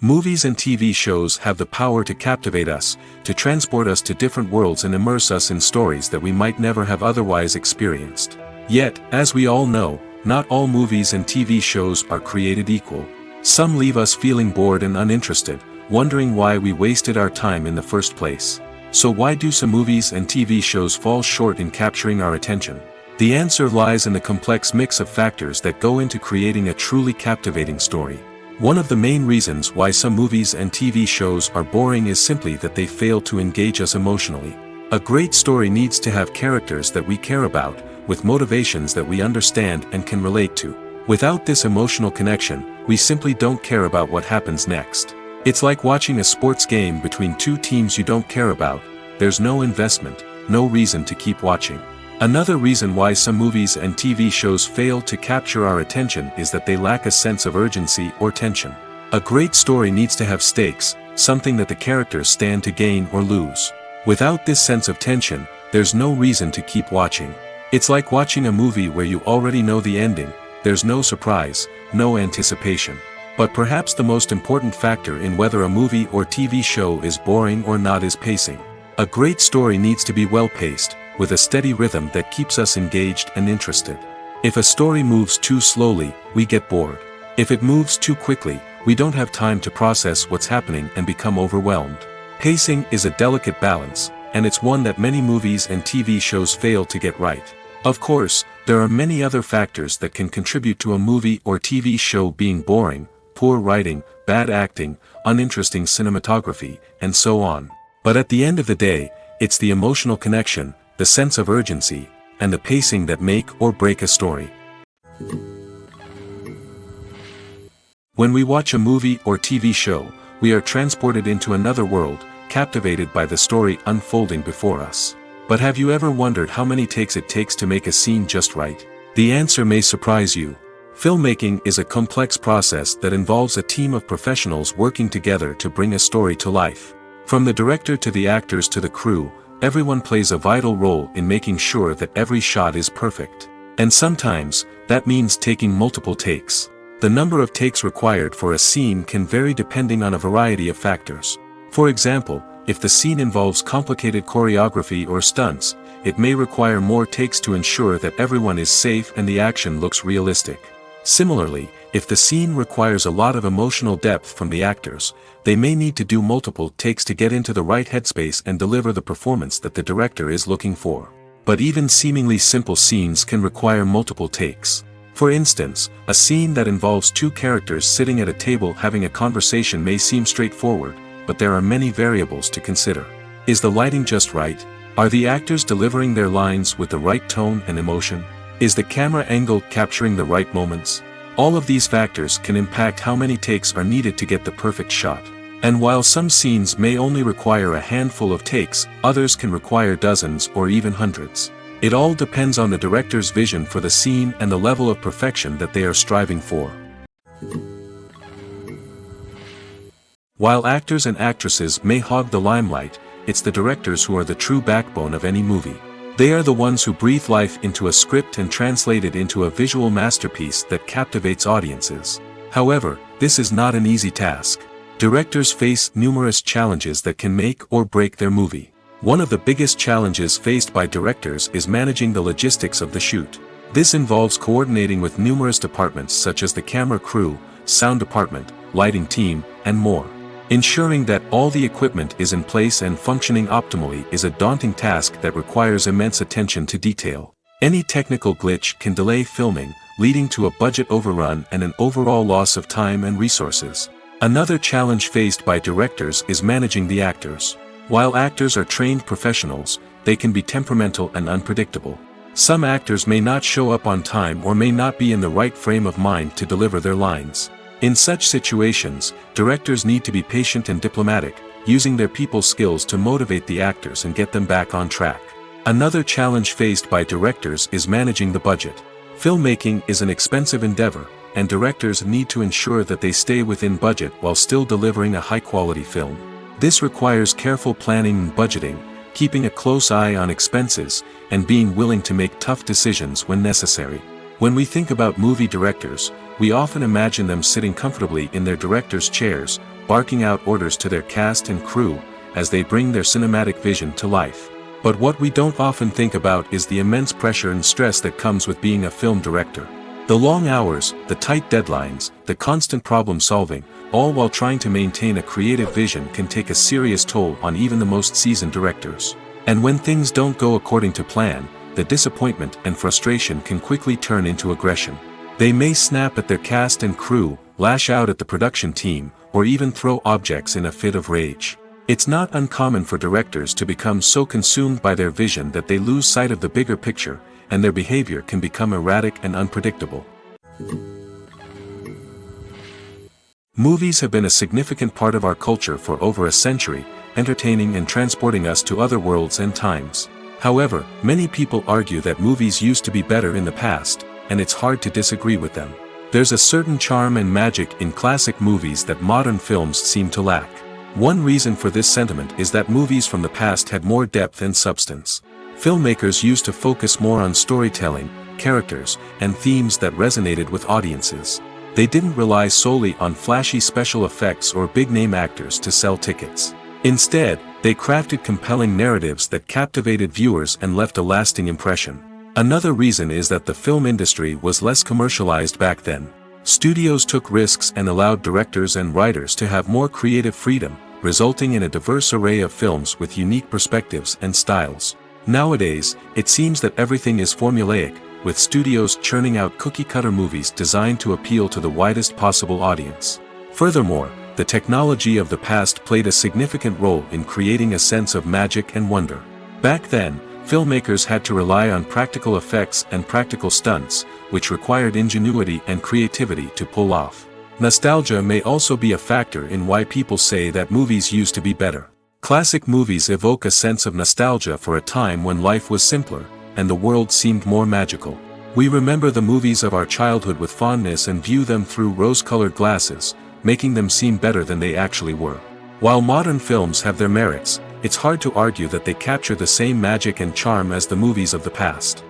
[SPEAKER 2] Movies and TV shows have the power to captivate us, to transport us to different worlds and immerse us in stories that we might never have otherwise experienced. Yet, as we all know, not all movies and TV shows are created equal. Some leave us feeling bored and uninterested, wondering why we wasted our time in the first place. So why do some movies and TV shows fall short in capturing our attention? The answer lies in the complex mix of factors that go into creating a truly captivating story. One of the main reasons why some movies and TV shows are boring is simply that they fail to engage us emotionally. A great story needs to have characters that we care about, with motivations that we understand and can relate to. Without this emotional connection, we simply don't care about what happens next. It's like watching a sports game between two teams you don't care about. There's no investment, no reason to keep watching. Another reason why some movies and TV shows fail to capture our attention is that they lack a sense of urgency or tension. A great story needs to have stakes, something that the characters stand to gain or lose. Without this sense of tension, there's no reason to keep watching. It's like watching a movie where you already know the ending. There's no surprise, no anticipation. But perhaps the most important factor in whether a movie or TV show is boring or not is pacing. A great story needs to be well-paced, with a steady rhythm that keeps us engaged and interested. If a story moves too slowly, we get bored. If it moves too quickly, we don't have time to process what's happening and become overwhelmed. Pacing is a delicate balance, and it's one that many movies and TV shows fail to get right. Of course, there are many other factors that can contribute to a movie or TV show being boring: poor writing, bad acting, uninteresting cinematography, and so on. But at the end of the day, it's the emotional connection, the sense of urgency, and the pacing that make or break a story. When we watch a movie or TV show, we are transported into another world, captivated by the story unfolding before us. But have you ever wondered how many takes it takes to make a scene just right? The answer may surprise you. Filmmaking is a complex process that involves a team of professionals working together to bring a story to life. From the director to the actors to the crew, everyone plays a vital role in making sure that every shot is perfect. And sometimes, that means taking multiple takes. The number of takes required for a scene can vary depending on a variety of factors. For example, if the scene involves complicated choreography or stunts, it may require more takes to ensure that everyone is safe and the action looks realistic. Similarly, if the scene requires a lot of emotional depth from the actors, they may need to do multiple takes to get into the right headspace and deliver the performance that the director is looking for. But even seemingly simple scenes can require multiple takes. For instance, a scene that involves two characters sitting at a table having a conversation may seem straightforward, but there are many variables to consider. Is the lighting just right? Are the actors delivering their lines with the right tone and emotion? Is the camera angle capturing the right moments? All of these factors can impact how many takes are needed to get the perfect shot. And while some scenes may only require a handful of takes, others can require dozens or even hundreds. It all depends on the director's vision for the scene and the level of perfection that they are striving for. While actors and actresses may hog the limelight, it's the directors who are the true backbone of any movie. They are the ones who breathe life into a script and translate it into a visual masterpiece that captivates audiences. However, this is not an easy task. Directors face numerous challenges that can make or break their movie. One of the biggest challenges faced by directors is managing the logistics of the shoot. This involves coordinating with numerous departments such as the camera crew, sound department, lighting team, and more. Ensuring that all the equipment is in place and functioning optimally is a daunting task that requires immense attention to detail. Any technical glitch can delay filming, leading to a budget overrun and an overall loss of time and resources. Another challenge faced by directors is managing the actors. While actors are trained professionals, they can be temperamental and unpredictable. Some actors may not show up on time or may not be in the right frame of mind to deliver their lines. In such situations, directors need to be patient and diplomatic, using their people skills to motivate the actors and get them back on track. Another challenge faced by directors is managing the budget. Filmmaking is an expensive endeavor, and directors need to ensure that they stay within budget while still delivering a high-quality film. This requires careful planning and budgeting, keeping a close eye on expenses, and being willing to make tough decisions when necessary. When we think about movie directors, we often imagine them sitting comfortably in their director's chairs, barking out orders to their cast and crew, as they bring their cinematic vision to life. But what we don't often think about is the immense pressure and stress that comes with being a film director. The long hours, the tight deadlines, the constant problem solving, all while trying to maintain a creative vision can take a serious toll on even the most seasoned directors. And when things don't go according to plan, the disappointment and frustration can quickly turn into aggression. They may snap at their cast and crew, lash out at the production team, or even throw objects in a fit of rage. It's not uncommon for directors to become so consumed by their vision that they lose sight of the bigger picture, and their behavior can become erratic and unpredictable. Movies have been a significant part of our culture for over a century, entertaining and transporting us to other worlds and times. However, many people argue that movies used to be better in the past, and it's hard to disagree with them. There's a certain charm and magic in classic movies that modern films seem to lack. One reason for this sentiment is that movies from the past had more depth and substance. Filmmakers used to focus more on storytelling, characters, and themes that resonated with audiences. They didn't rely solely on flashy special effects or big-name actors to sell tickets. Instead, they crafted compelling narratives that captivated viewers and left a lasting impression. Another reason is that the film industry was less commercialized back then. Studios took risks and allowed directors and writers to have more creative freedom, resulting in a diverse array of films with unique perspectives and styles. Nowadays, it seems that everything is formulaic, with studios churning out cookie-cutter movies designed to appeal to the widest possible audience. Furthermore, the technology of the past played a significant role in creating a sense of magic and wonder. Back then, filmmakers had to rely on practical effects and practical stunts, which required ingenuity and creativity to pull off. Nostalgia may also be a factor in why people say that movies used to be better. Classic movies evoke a sense of nostalgia for a time when life was simpler, and the world seemed more magical. We remember the movies of our childhood with fondness and view them through rose-colored glasses, making them seem better than they actually were. While modern films have their merits, it's hard to argue that they capture the same magic and charm as the movies of the past.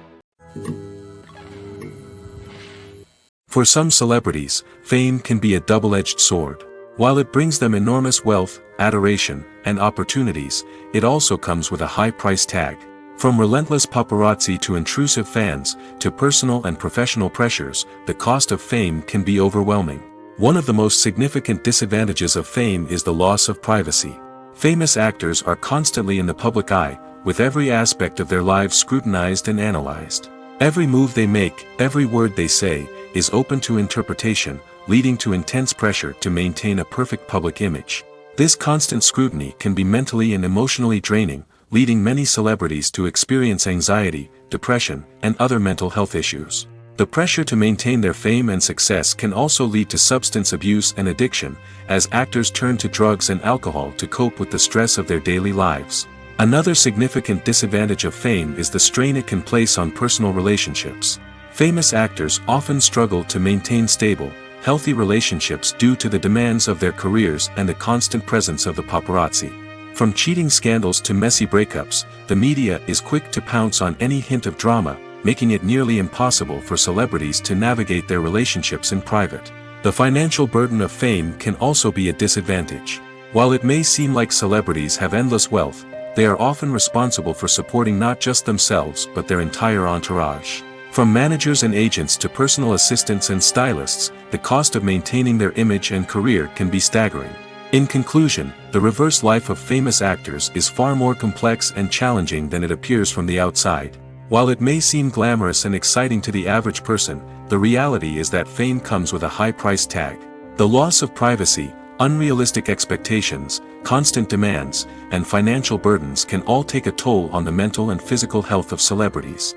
[SPEAKER 2] For some celebrities, fame can be a double-edged sword. While it brings them enormous wealth, adoration, and opportunities, it also comes with a high price tag. From relentless paparazzi to intrusive fans, to personal and professional pressures, the cost of fame can be overwhelming. One of the most significant disadvantages of fame is the loss of privacy. Famous actors are constantly in the public eye, with every aspect of their lives scrutinized and analyzed. Every move they make, every word they say, is open to interpretation, leading to intense pressure to maintain a perfect public image. This constant scrutiny can be mentally and emotionally draining, leading many celebrities to experience anxiety, depression, and other mental health issues. The pressure to maintain their fame and success can also lead to substance abuse and addiction, as actors turn to drugs and alcohol to cope with the stress of their daily lives. Another significant disadvantage of fame is the strain it can place on personal relationships. Famous actors often struggle to maintain stable, healthy relationships due to the demands of their careers and the constant presence of the paparazzi. From cheating scandals to messy breakups, the media is quick to pounce on any hint of drama, making it nearly impossible for celebrities to navigate their relationships in private. The financial burden of fame can also be a disadvantage. While it may seem like celebrities have endless wealth, they are often responsible for supporting not just themselves but their entire entourage. From managers and agents to personal assistants and stylists, the cost of maintaining their image and career can be staggering. In conclusion, the reverse life of famous actors is far more complex and challenging than it appears from the outside. While it may seem glamorous and exciting to the average person, the reality is that fame comes with a high price tag. The loss of privacy, unrealistic expectations, constant demands, and financial burdens can all take a toll on the mental and physical health of celebrities.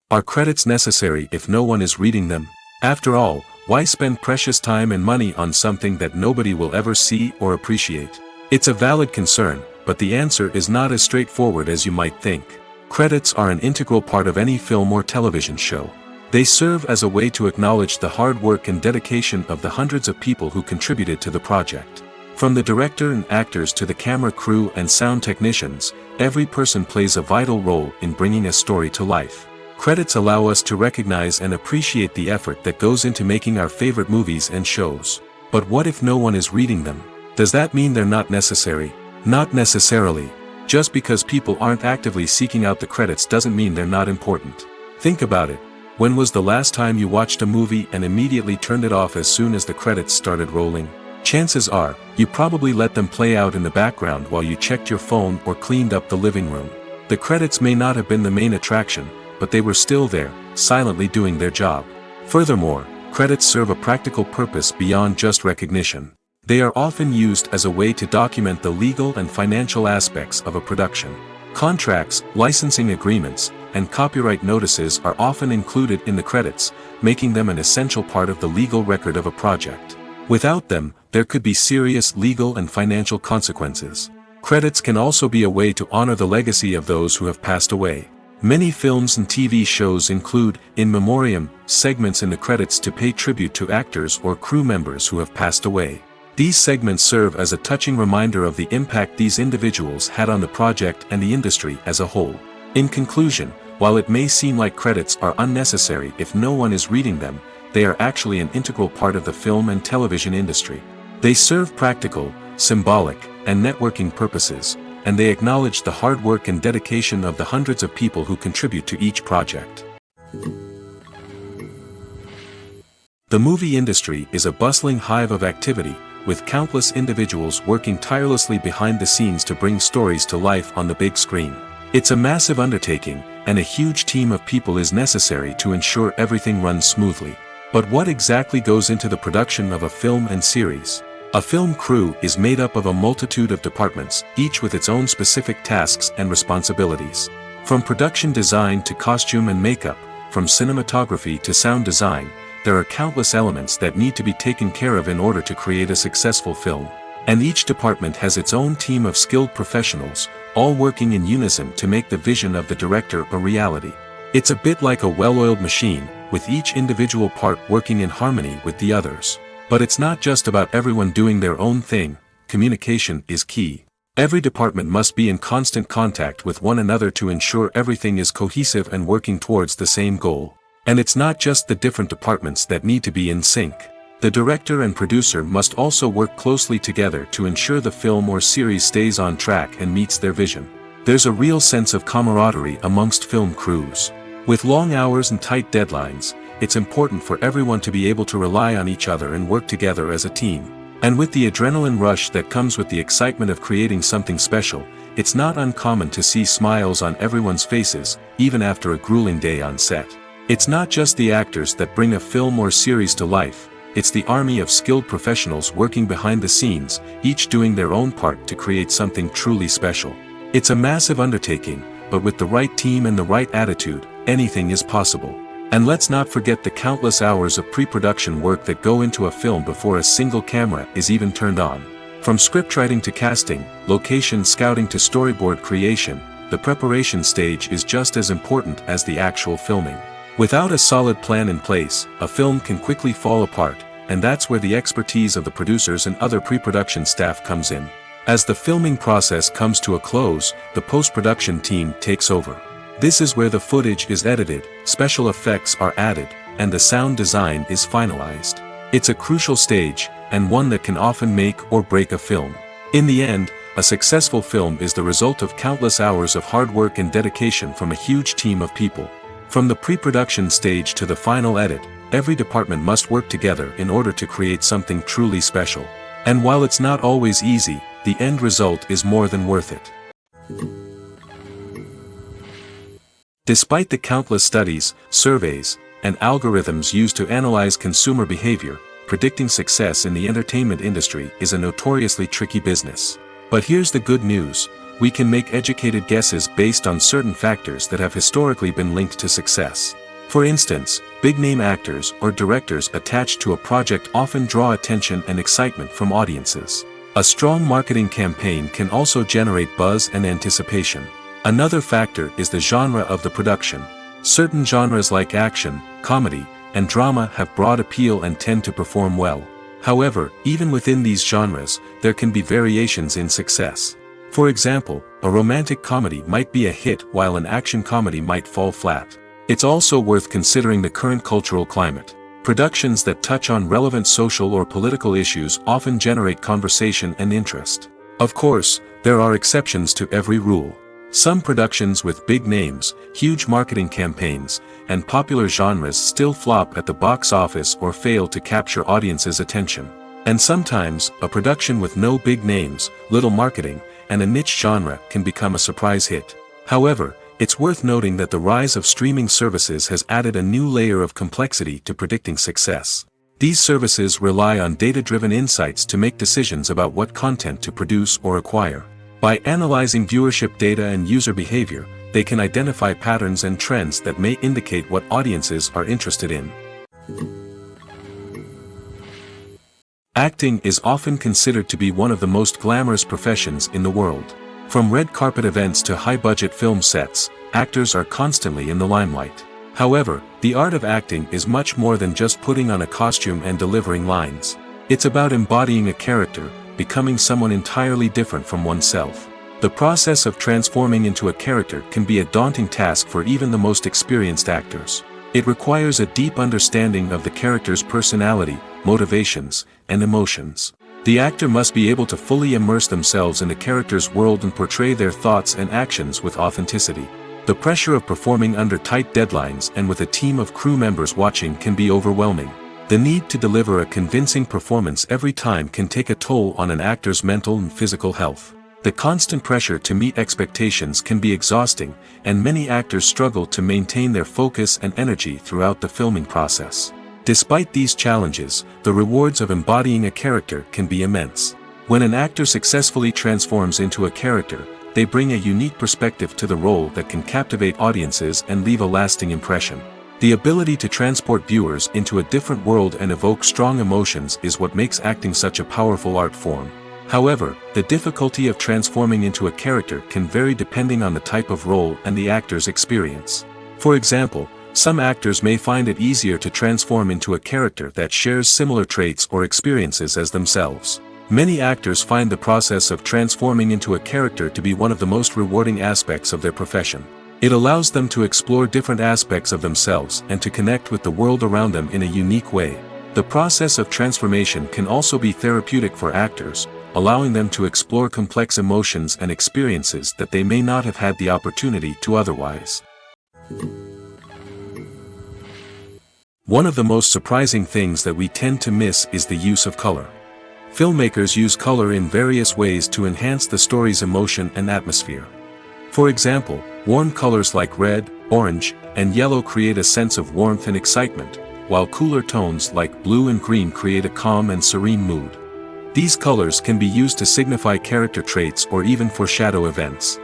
[SPEAKER 2] Are credits necessary if no one is reading them? After all, why spend precious time and money on something that nobody will ever see or appreciate? It's a valid concern, but the answer is not as straightforward as you might think. Credits are an integral part of any film or television show. They serve as a way to acknowledge the hard work and dedication of the hundreds of people who contributed to the project. From the director and actors to the camera crew and sound technicians, every person plays a vital role in bringing a story to life. Credits allow us to recognize and appreciate the effort that goes into making our favorite movies and shows. But what if no one is reading them? Does that mean they're not necessary? Not necessarily. Just because people aren't actively seeking out the credits doesn't mean they're not important. Think about it. When was the last time you watched a movie and immediately turned it off as soon as the credits started rolling? Chances are, you probably let them play out in the background while you checked your phone or cleaned up the living room. The credits may not have been the main attraction, but they were still there, silently doing their job. Furthermore, credits serve a practical purpose beyond just recognition. They are often used as a way to document the legal and financial aspects of a production. Contracts, licensing agreements, and copyright notices are often included in the credits, making them an essential part of the legal record of a project. Without them, there could be serious legal and financial consequences. Credits can also be a way to honor the legacy of those who have passed away. Many films and TV shows include, in memoriam, segments in the credits to pay tribute to actors or crew members who have passed away. These segments serve as a touching reminder of the impact these individuals had on the project and the industry as a whole. In conclusion, while it may seem like credits are unnecessary if no one is reading them, they are actually an integral part of the film and television industry. They serve practical, symbolic, and networking purposes, and they acknowledge the hard work and dedication of the hundreds of people who contribute to each project. The movie industry is a bustling hive of activity, with countless individuals working tirelessly behind the scenes to bring stories to life on the big screen. It's a massive undertaking, and a huge team of people is necessary to ensure everything runs smoothly. But what exactly goes into the production of a film and series? A film crew is made up of a multitude of departments, each with its own specific tasks and responsibilities. From production design to costume and makeup, from cinematography to sound design, there are countless elements that need to be taken care of in order to create a successful film. And each department has its own team of skilled professionals, all working in unison to make the vision of the director a reality. It's a bit like a well-oiled machine, with each individual part working in harmony with the others. But it's not just about everyone doing their own thing. Communication is key. Every department must be in constant contact with one another to ensure everything is cohesive and working towards the same goal. And it's not just the different departments that need to be in sync. The director and producer must also work closely together to ensure the film or series stays on track and meets their vision. There's a real sense of camaraderie amongst film crews. With long hours and tight deadlines, it's important for everyone to be able to rely on each other and work together as a team. And with the adrenaline rush that comes with the excitement of creating something special, it's not uncommon to see smiles on everyone's faces, even after a grueling day on set. It's not just the actors that bring a film or series to life, it's the army of skilled professionals working behind the scenes, each doing their own part to create something truly special. It's a massive undertaking, but with the right team and the right attitude, anything is possible. And let's not forget the countless hours of pre-production work that go into a film before a single camera is even turned on. From scriptwriting to casting, location scouting to storyboard creation, the preparation stage is just as important as the actual filming. Without a solid plan in place, a film can quickly fall apart, and that's where the expertise of the producers and other pre-production staff comes in. As the filming process comes to a close, the post-production team takes over. This is where the footage is edited, special effects are added, and the sound design is finalized. It's a crucial stage, and one that can often make or break a film. In the end, a successful film is the result of countless hours of hard work and dedication from a huge team of people. From the pre-production stage to the final edit, every department must work together in order to create something truly special. And while it's not always easy, the end result is more than worth it. Despite the countless studies, surveys, and algorithms used to analyze consumer behavior, predicting success in the entertainment industry is a notoriously tricky business. But here's the good news. We can make educated guesses based on certain factors that have historically been linked to success. For instance, big-name actors or directors attached to a project often draw attention and excitement from audiences. A strong marketing campaign can also generate buzz and anticipation. Another factor is the genre of the production. Certain genres like action, comedy, and drama have broad appeal and tend to perform well. However, even within these genres, there can be variations in success. For example, a romantic comedy might be a hit while an action comedy might fall flat. It's also worth considering the current cultural climate. Productions that touch on relevant social or political issues often generate conversation and interest. Of course, there are exceptions to every rule. Some productions with big names, huge marketing campaigns, and popular genres still flop at the box office or fail to capture audiences' attention. And sometimes, a production with no big names, little marketing, and a niche genre can become a surprise hit. However, it's worth noting that the rise of streaming services has added a new layer of complexity to predicting success. These services rely on data-driven insights to make decisions about what content to produce or acquire. By analyzing viewership data and user behavior, they can identify patterns and trends that may indicate what audiences are interested in. Acting is often considered to be one of the most glamorous professions in the world. From red carpet events to high-budget film sets, actors are constantly in the limelight. However, the art of acting is much more than just putting on a costume and delivering lines. It's about embodying a character, becoming someone entirely different from oneself. The process of transforming into a character can be a daunting task for even the most experienced actors. It requires a deep understanding of the character's personality, motivations, and emotions. The actor must be able to fully immerse themselves in the character's world and portray their thoughts and actions with authenticity. The pressure of performing under tight deadlines and with a team of crew members watching can be overwhelming. The need to deliver a convincing performance every time can take a toll on an actor's mental and physical health. The constant pressure to meet expectations can be exhausting, and many actors struggle to maintain their focus and energy throughout the filming process. Despite these challenges, the rewards of embodying a character can be immense. When an actor successfully transforms into a character, they bring a unique perspective to the role that can captivate audiences and leave a lasting impression. The ability to transport viewers into a different world and evoke strong emotions is what makes acting such a powerful art form. However, the difficulty of transforming into a character can vary depending on the type of role and the actor's experience. For example, some actors may find it easier to transform into a character that shares similar traits or experiences as themselves. Many actors find the process of transforming into a character to be one of the most rewarding aspects of their profession. It allows them to explore different aspects of themselves and to connect with the world around them in a unique way. The process of transformation can also be therapeutic for actors, allowing them to explore complex emotions and experiences that they may not have had the opportunity to otherwise. One of the most surprising things that we tend to miss is the use of color. Filmmakers use color in various ways to enhance the story's emotion and atmosphere. For example, warm colors like red, orange, and yellow create a sense of warmth and excitement, while cooler tones like blue and green create a calm and serene mood. These colors can be used to signify character traits or even foreshadow events.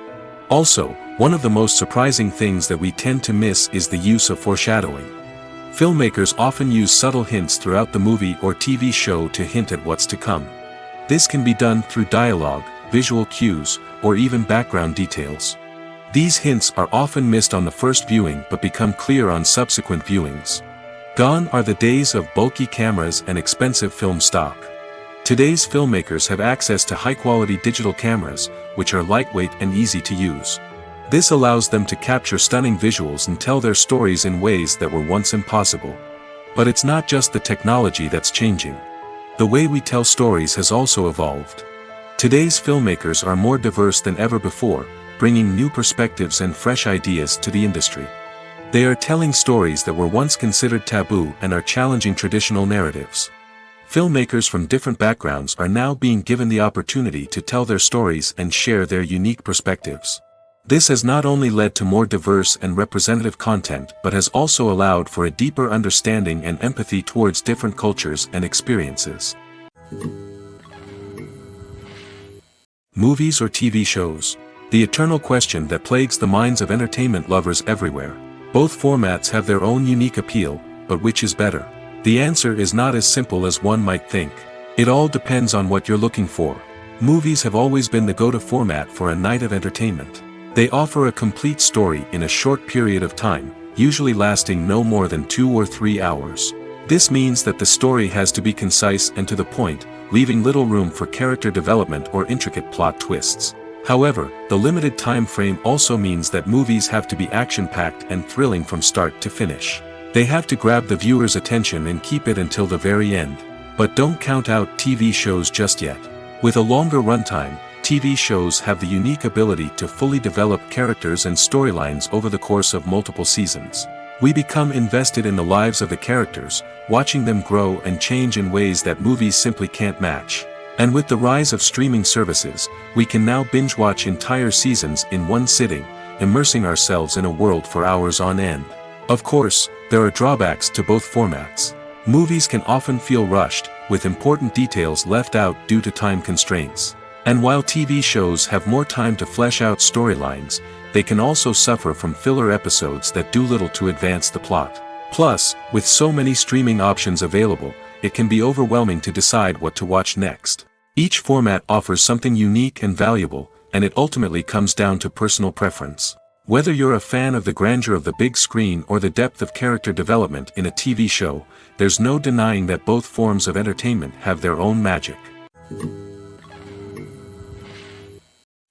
[SPEAKER 2] Also, one of the most surprising things that we tend to miss is the use of foreshadowing. Filmmakers often use subtle hints throughout the movie or TV show to hint at what's to come. This can be done through dialogue, visual cues, or even background details. These hints are often missed on the first viewing but become clear on subsequent viewings. Gone are the days of bulky cameras and expensive film stock. Today's filmmakers have access to high-quality digital cameras, which are lightweight and easy to use. This allows them to capture stunning visuals and tell their stories in ways that were once impossible. But it's not just the technology that's changing. The way we tell stories has also evolved. Today's filmmakers are more diverse than ever before, bringing new perspectives and fresh ideas to the industry. They are telling stories that were once considered taboo and are challenging traditional narratives. Filmmakers from different backgrounds are now being given the opportunity to tell their stories and share their unique perspectives. This has not only led to more diverse and representative content but has also allowed for a deeper understanding and empathy towards different cultures and experiences. Movies or TV shows? The eternal question that plagues the minds of entertainment lovers everywhere. Both formats have their own unique appeal, but which is better? The answer is not as simple as one might think. It all depends on what you're looking for. Movies have always been the go-to format for a night of entertainment. They offer a complete story in a short period of time, usually lasting no more than 2 or 3 hours. This means that the story has to be concise and to the point, leaving little room for character development or intricate plot twists. However, the limited time frame also means that movies have to be action-packed and thrilling from start to finish. They have to grab the viewer's attention and keep it until the very end. But don't count out TV shows just yet. With a longer runtime, TV shows have the unique ability to fully develop characters and storylines over the course of multiple seasons. We become invested in the lives of the characters, watching them grow and change in ways that movies simply can't match. And with the rise of streaming services, we can now binge-watch entire seasons in one sitting, immersing ourselves in a world for hours on end. Of course, there are drawbacks to both formats. Movies can often feel rushed, with important details left out due to time constraints. And while TV shows have more time to flesh out storylines, they can also suffer from filler episodes that do little to advance the plot. Plus, with so many streaming options available, it can be overwhelming to decide what to watch next. Each format offers something unique and valuable, and it ultimately comes down to personal preference. Whether you're a fan of the grandeur of the big screen or the depth of character development in a TV show, there's no denying that both forms of entertainment have their own magic.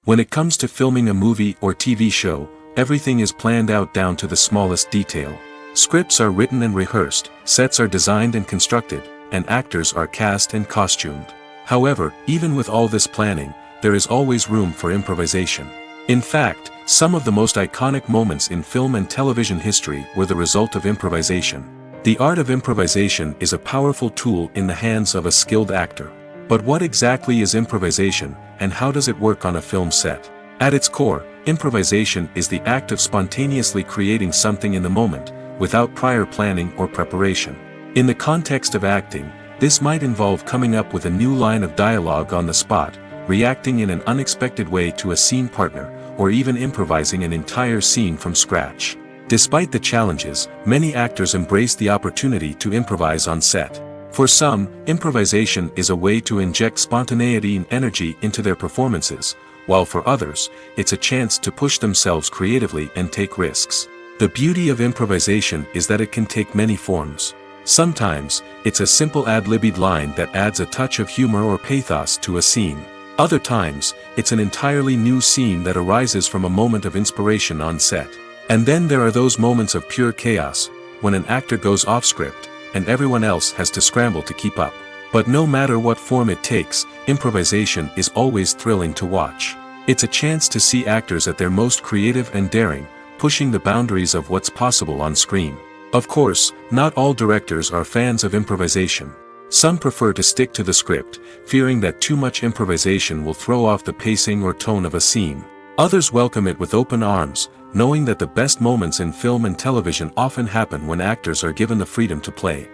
[SPEAKER 2] When it comes to filming a movie or TV show, everything is planned out down to the smallest detail. Scripts are written and rehearsed, sets are designed and constructed, and actors are cast and costumed. However, even with all this planning, there is always room for improvisation. In fact, some of the most iconic moments in film and television history were the result of improvisation. The art of improvisation is a powerful tool in the hands of a skilled actor. But what exactly is improvisation, and how does it work on a film set? At its core, improvisation is the act of spontaneously creating something in the moment, without prior planning or preparation. In the context of acting, this might involve coming up with a new line of dialogue on the spot, reacting in an unexpected way to a scene partner, or even improvising an entire scene from scratch. Despite the challenges, many actors embrace the opportunity to improvise on set. For some, improvisation is a way to inject spontaneity and energy into their performances, while for others, it's a chance to push themselves creatively and take risks. The beauty of improvisation is that it can take many forms. Sometimes, it's a simple ad-libbed line that adds a touch of humor or pathos to a scene. Other times, it's an entirely new scene that arises from a moment of inspiration on set. And then there are those moments of pure chaos, when an actor goes off script, and everyone else has to scramble to keep up. But no matter what form it takes, improvisation is always thrilling to watch. It's a chance to see actors at their most creative and daring, pushing the boundaries of what's possible on screen. Of course, not all directors are fans of improvisation. Some prefer to stick to the script, fearing that too much improvisation will throw off the pacing or tone of a scene. Others welcome it with open arms, knowing that the best moments in film and television often happen when actors are given the freedom to play.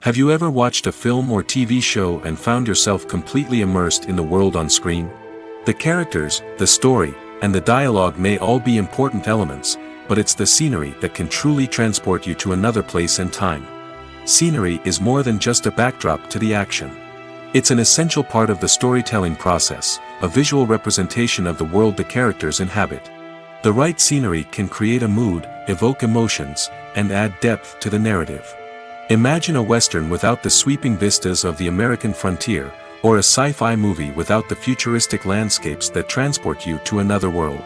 [SPEAKER 2] Have you ever watched a film or TV show and found yourself completely immersed in the world on screen? The characters, the story, and the dialogue may all be important elements, but it's the scenery that can truly transport you to another place and time. Scenery is more than just a backdrop to the action. It's an essential part of the storytelling process, a visual representation of the world the characters inhabit. The right scenery can create a mood, evoke emotions, and add depth to the narrative. Imagine a Western without the sweeping vistas of the American frontier, or a sci-fi movie without the futuristic landscapes that transport you to another world.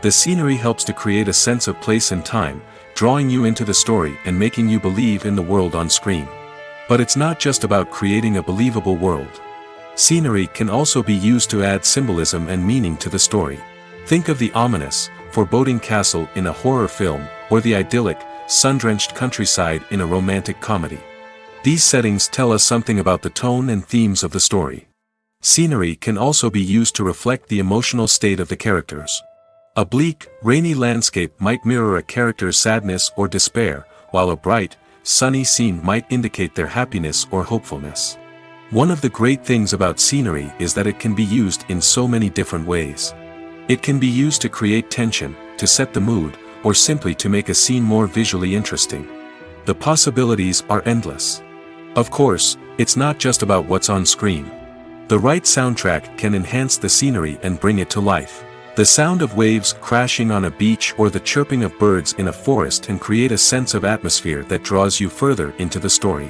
[SPEAKER 2] The scenery helps to create a sense of place and time, drawing you into the story and making you believe in the world on screen. But it's not just about creating a believable world. Scenery can also be used to add symbolism and meaning to the story. Think of the ominous, foreboding castle in a horror film, or the idyllic, sun-drenched countryside in a romantic comedy. These settings tell us something about the tone and themes of the story. Scenery can also be used to reflect the emotional state of the characters. A bleak, rainy landscape might mirror a character's sadness or despair, while a bright, sunny scene might indicate their happiness or hopefulness. One of the great things about scenery is that it can be used in so many different ways. It can be used to create tension, to set the mood, or simply to make a scene more visually interesting. The possibilities are endless. Of course, it's not just about what's on screen. The right soundtrack can enhance the scenery and bring it to life. The sound of waves crashing on a beach or the chirping of birds in a forest can create a sense of atmosphere that draws you further into the story.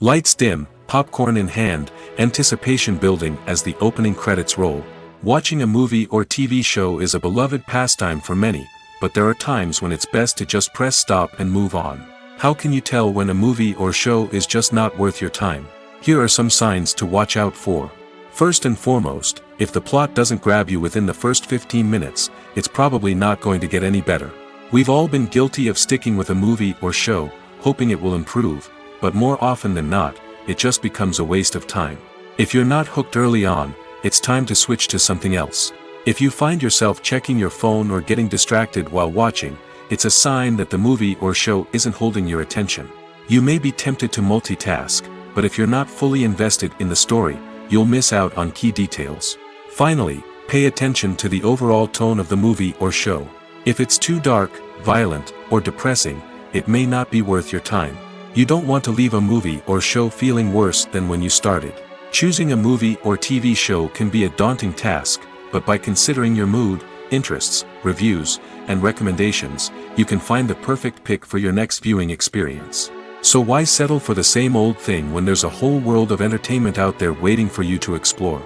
[SPEAKER 2] Lights dim, popcorn in hand, anticipation building as the opening credits roll. Watching a movie or TV show is a beloved pastime for many, but there are times when it's best to just press stop and move on. How can you tell when a movie or show is just not worth your time? Here are some signs to watch out for. First and foremost, if the plot doesn't grab you within the first 15 minutes, it's probably not going to get any better. We've all been guilty of sticking with a movie or show, hoping it will improve, but more often than not, it just becomes a waste of time. If you're not hooked early on, it's time to switch to something else. If you find yourself checking your phone or getting distracted while watching, it's a sign that the movie or show isn't holding your attention. You may be tempted to multitask, but if you're not fully invested in the story, you'll miss out on key details. Finally, pay attention to the overall tone of the movie or show. If it's too dark, violent, or depressing, it may not be worth your time. You don't want to leave a movie or show feeling worse than when you started. Choosing a movie or TV show can be a daunting task, but by considering your mood, interests, reviews, and recommendations, you can find the perfect pick for your next viewing experience. So why settle for the same old thing when there's a whole world of entertainment out there waiting for you to explore?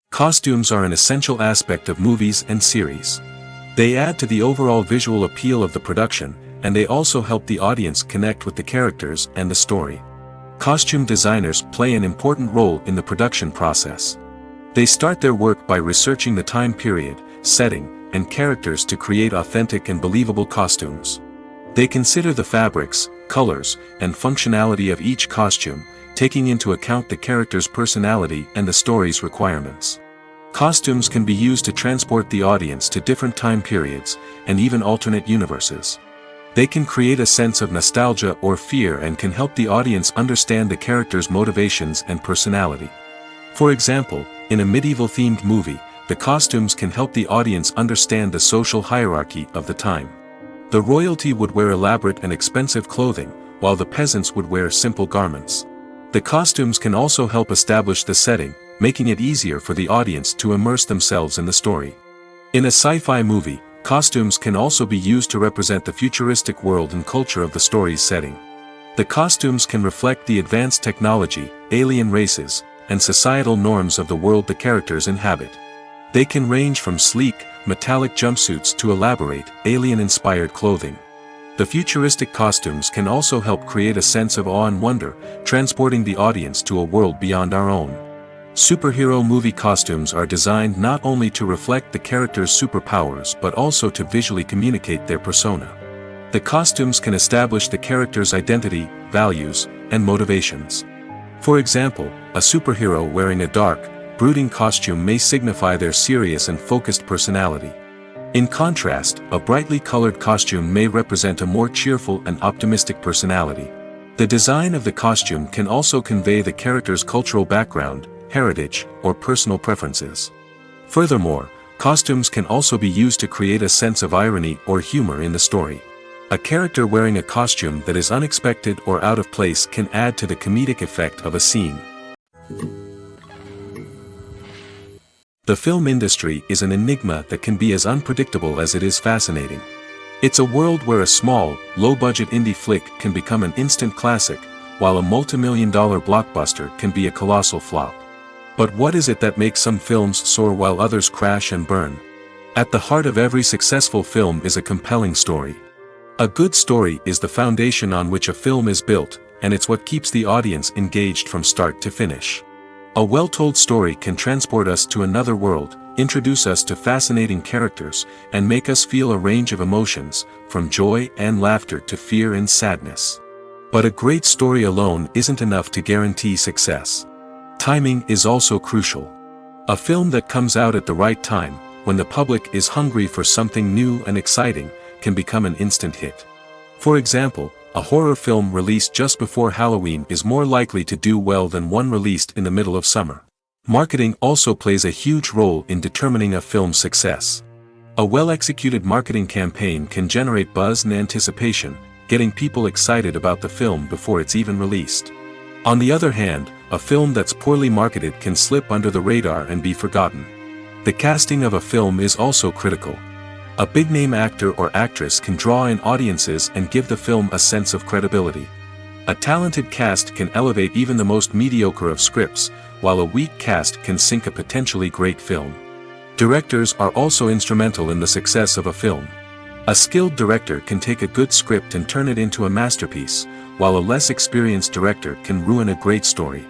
[SPEAKER 2] Costumes are an essential aspect of movies and series. They add to the overall visual appeal of the production, and they also help the audience connect with the characters and the story. Costume designers play an important role in the production process. They start their work by researching the time period, setting, and characters to create authentic and believable costumes. They consider the fabrics, colors, and functionality of each costume, taking into account the character's personality and the story's requirements. Costumes can be used to transport the audience to different time periods, and even alternate universes. They can create a sense of nostalgia or fear and can help the audience understand the character's motivations and personality. For example, in a medieval-themed movie, the costumes can help the audience understand the social hierarchy of the time. The royalty would wear elaborate and expensive clothing, while the peasants would wear simple garments. The costumes can also help establish the setting, making it easier for the audience to immerse themselves in the story. In a sci-fi movie, costumes can also be used to represent the futuristic world and culture of the story's setting. The costumes can reflect the advanced technology, alien races, and societal norms of the world the characters inhabit. They can range from sleek, metallic jumpsuits to elaborate, alien-inspired clothing. The futuristic costumes can also help create a sense of awe and wonder, transporting the audience to a world beyond our own. Superhero movie costumes are designed not only to reflect the character's superpowers but also to visually communicate their persona. The costumes can establish the character's identity, values, and motivations. For example, a superhero wearing a dark, brooding costume may signify their serious and focused personality. In contrast, a brightly colored costume may represent a more cheerful and optimistic personality. The design of the costume can also convey the character's cultural background, heritage, or personal preferences. Furthermore, costumes can also be used to create a sense of irony or humor in the story. A character wearing a costume that is unexpected or out of place can add to the comedic effect of a scene. The film industry is an enigma that can be as unpredictable as it is fascinating. It's a world where a small, low-budget indie flick can become an instant classic, while a multi-million-dollar blockbuster can be a colossal flop. But what is it that makes some films soar while others crash and burn? At the heart of every successful film is a compelling story. A good story is the foundation on which a film is built, and it's what keeps the audience engaged from start to finish. A well-told story can transport us to another world, introduce us to fascinating characters, and make us feel a range of emotions, from joy and laughter to fear and sadness. But a great story alone isn't enough to guarantee success. Timing is also crucial. A film that comes out at the right time, when the public is hungry for something new and exciting, can become an instant hit. For example, a horror film released just before Halloween is more likely to do well than one released in the middle of summer. Marketing also plays a huge role in determining a film's success. A well-executed marketing campaign can generate buzz and anticipation, getting people excited about the film before it's even released. On the other hand, a film that's poorly marketed can slip under the radar and be forgotten. The casting of a film is also critical. A big-name actor or actress can draw in audiences and give the film a sense of credibility. A talented cast can elevate even the most mediocre of scripts, while a weak cast can sink a potentially great film. Directors are also instrumental in the success of a film. A skilled director can take a good script and turn it into a masterpiece, while a less experienced director can ruin a great story.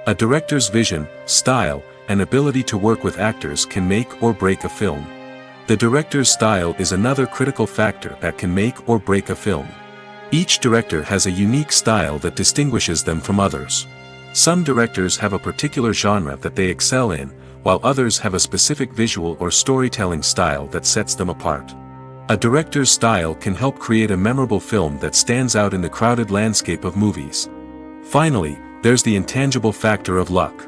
[SPEAKER 2] A director's vision, style, and ability to work with actors can make or break a film. The director's style is another critical factor that can make or break a film. Each director has a unique style that distinguishes them from others. Some directors have a particular genre that they excel in, while others have a specific visual or storytelling style that sets them apart. A director's style can help create a memorable film that stands out in the crowded landscape of movies. Finally, there's the intangible factor of luck.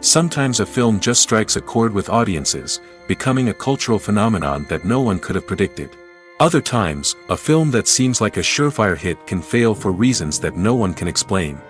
[SPEAKER 2] Sometimes a film just strikes a chord with audiences, becoming a cultural phenomenon that no one could have predicted. Other times, a film that seems like a surefire hit can fail for reasons that no one can explain.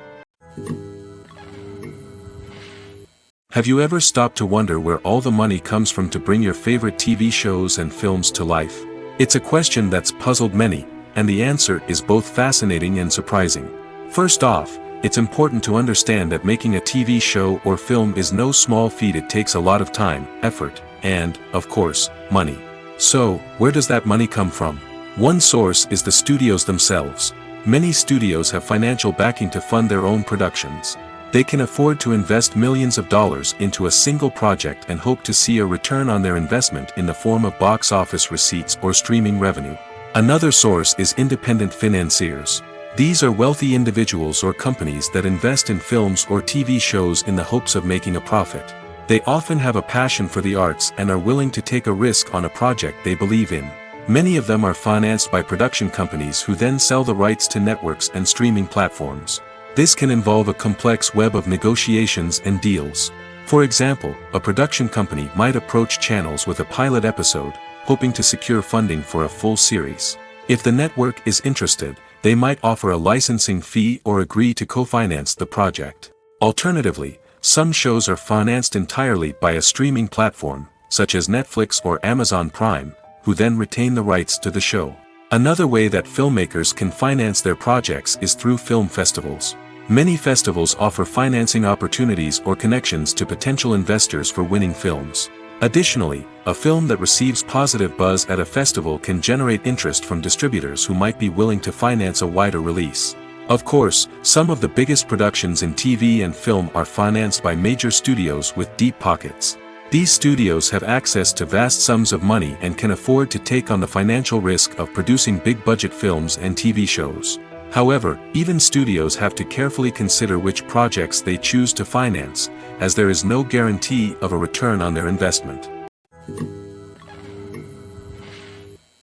[SPEAKER 2] Have you ever stopped to wonder where all the money comes from to bring your favorite TV shows and films to life? It's a question that's puzzled many, and the answer is both fascinating and surprising. First off, it's important to understand that making a TV show or film is no small feat. It takes a lot of time, effort, and, of course, money. So, where does that money come from? One source is the studios themselves. Many studios have financial backing to fund their own productions. They can afford to invest millions of dollars into a single project and hope to see a return on their investment in the form of box office receipts or streaming revenue. Another source is independent financiers. These are wealthy individuals or companies that invest in films or TV shows in the hopes of making a profit. They often have a passion for the arts and are willing to take a risk on a project they believe in. Many of them are financed by production companies who then sell the rights to networks and streaming platforms. This can involve a complex web of negotiations and deals. For example, a production company might approach channels with a pilot episode, hoping to secure funding for a full series. If the network is interested, they might offer a licensing fee or agree to co-finance the project. Alternatively, some shows are financed entirely by a streaming platform, such as Netflix or Amazon Prime, who then retain the rights to the show. Another way that filmmakers can finance their projects is through film festivals. Many festivals offer financing opportunities or connections to potential investors for winning films. Additionally, a film that receives positive buzz at a festival can generate interest from distributors who might be willing to finance a wider release. Of course, some of the biggest productions in TV and film are financed by major studios with deep pockets. These studios have access to vast sums of money and can afford to take on the financial risk of producing big-budget films and TV shows. However, even studios have to carefully consider which projects they choose to finance, as there is no guarantee of a return on their investment.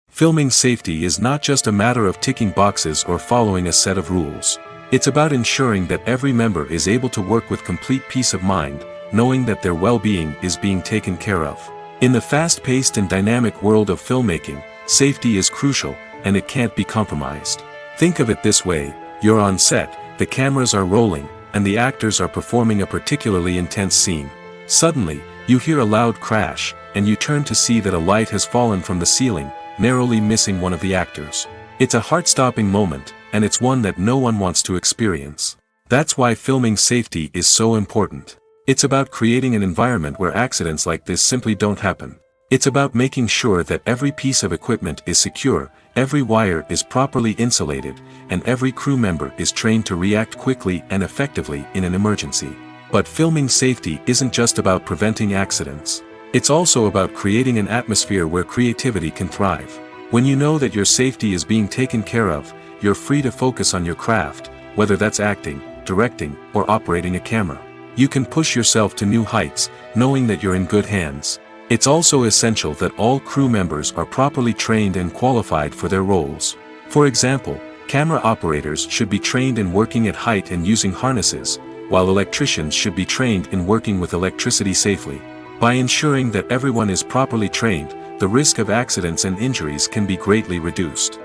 [SPEAKER 2] Filming safety is not just a matter of ticking boxes or following a set of rules. It's about ensuring that every member is able to work with complete peace of mind, knowing that their well-being is being taken care of. In the fast-paced and dynamic world of filmmaking, safety is crucial, and it can't be compromised. Think of it this way: you're on set, the cameras are rolling, and the actors are performing a particularly intense scene. Suddenly, you hear a loud crash, and you turn to see that a light has fallen from the ceiling, narrowly missing one of the actors. It's a heart-stopping moment, and it's one that no one wants to experience. That's why filming safety is so important. It's about creating an environment where accidents like this simply don't happen. It's about making sure that every piece of equipment is secure, every wire is properly insulated, and every crew member is trained to react quickly and effectively in an emergency. But filming safety isn't just about preventing accidents. It's also about creating an atmosphere where creativity can thrive. When you know that your safety is being taken care of, you're free to focus on your craft, whether that's acting, directing, or operating a camera. You can push yourself to new heights, knowing that you're in good hands. It's also essential that all crew members are properly trained and qualified for their roles. For example, camera operators should be trained in working at height and using harnesses, while electricians should be trained in working with electricity safely. By ensuring that everyone is properly trained, the risk of accidents and injuries can be greatly reduced.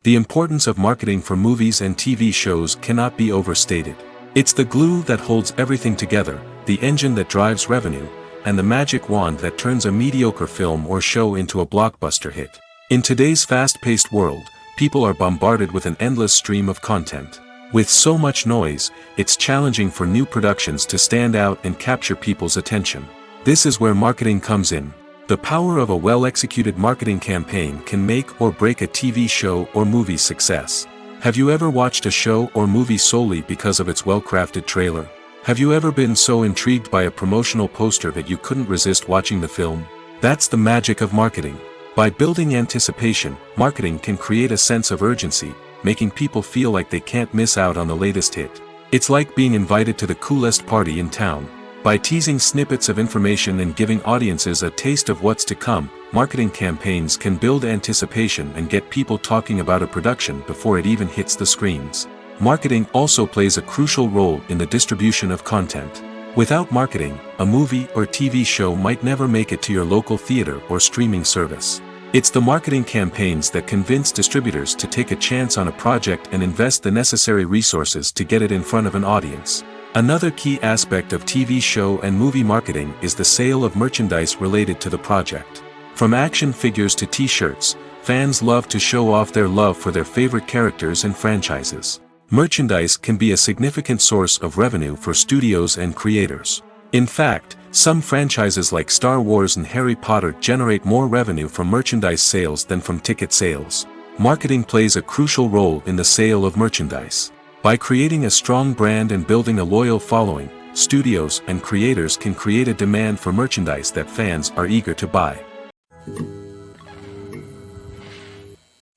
[SPEAKER 2] The importance of marketing for movies and TV shows cannot be overstated. It's the glue that holds everything together, the engine that drives revenue, and the magic wand that turns a mediocre film or show into a blockbuster hit. In today's fast-paced world, people are bombarded with an endless stream of content. With so much noise, it's challenging for new productions to stand out and capture people's attention. This is where marketing comes in. The power of a well-executed marketing campaign can make or break a TV show or movie's success. Have you ever watched a show or movie solely because of its well-crafted trailer? Have you ever been so intrigued by a promotional poster that you couldn't resist watching the film? That's the magic of marketing. By building anticipation, marketing can create a sense of urgency, making people feel like they can't miss out on the latest hit. It's like being invited to the coolest party in town. By teasing snippets of information and giving audiences a taste of what's to come, marketing campaigns can build anticipation and get people talking about a production before it even hits the screens. Marketing also plays a crucial role in the distribution of content. Without marketing, a movie or TV show might never make it to your local theater or streaming service. It's the marketing campaigns that convince distributors to take a chance on a project and invest the necessary resources to get it in front of an audience. Another key aspect of TV show and movie marketing is the sale of merchandise related to the project. From action figures to t-shirts, fans love to show off their love for their favorite characters and franchises. Merchandise can be a significant source of revenue for studios and creators. In fact, some franchises like Star Wars and Harry Potter generate more revenue from merchandise sales than from ticket sales. Marketing plays a crucial role in the sale of merchandise. By creating a strong brand and building a loyal following, studios and creators can create a demand for merchandise that fans are eager to buy.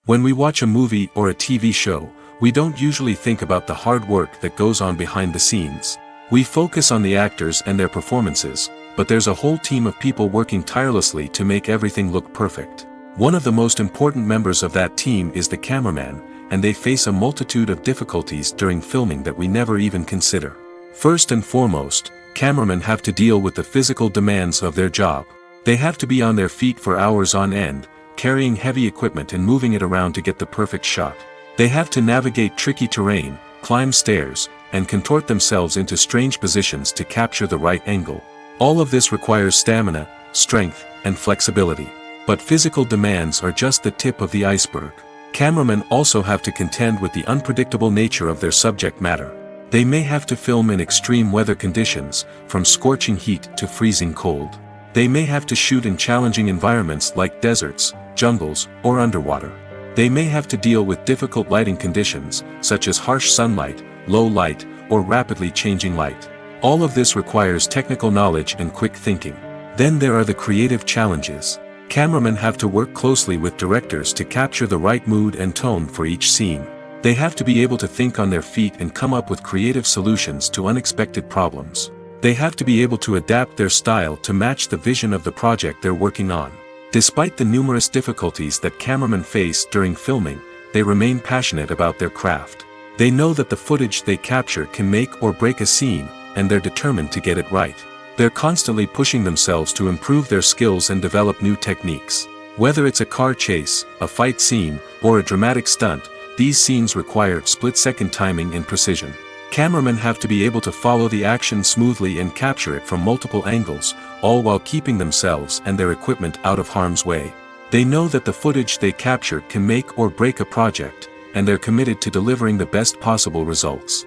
[SPEAKER 2] When we watch a movie or a TV show, we don't usually think about the hard work that goes on behind the scenes. We focus on the actors and their performances, but there's a whole team of people working tirelessly to make everything look perfect. One of the most important members of that team is the cameraman, and they face a multitude of difficulties during filming that we never even consider. First and foremost, cameramen have to deal with the physical demands of their job. They have to be on their feet for hours on end, carrying heavy equipment and moving it around to get the perfect shot. They have to navigate tricky terrain, climb stairs, and contort themselves into strange positions to capture the right angle. All of this requires stamina, strength, and flexibility. But physical demands are just the tip of the iceberg. Cameramen also have to contend with the unpredictable nature of their subject matter. They may have to film in extreme weather conditions, from scorching heat to freezing cold. They may have to shoot in challenging environments like deserts, jungles, or underwater. They may have to deal with difficult lighting conditions, such as harsh sunlight, low light, or rapidly changing light. All of this requires technical knowledge and quick thinking. Then there are the creative challenges. Cameramen have to work closely with directors to capture the right mood and tone for each scene. They have to be able to think on their feet and come up with creative solutions to unexpected problems. They have to be able to adapt their style to match the vision of the project they're working on. Despite the numerous difficulties that cameramen face during filming, they remain passionate about their craft. They know that the footage they capture can make or break a scene, and they're determined to get it right. They're constantly pushing themselves to improve their skills and develop new techniques. Whether it's a car chase, a fight scene, or a dramatic stunt, these scenes require split-second timing and precision. Cameramen have to be able to follow the action smoothly and capture it from multiple angles, all while keeping themselves and their equipment out of harm's way. They know that the footage they capture can make or break a project, and they're committed to delivering the best possible results.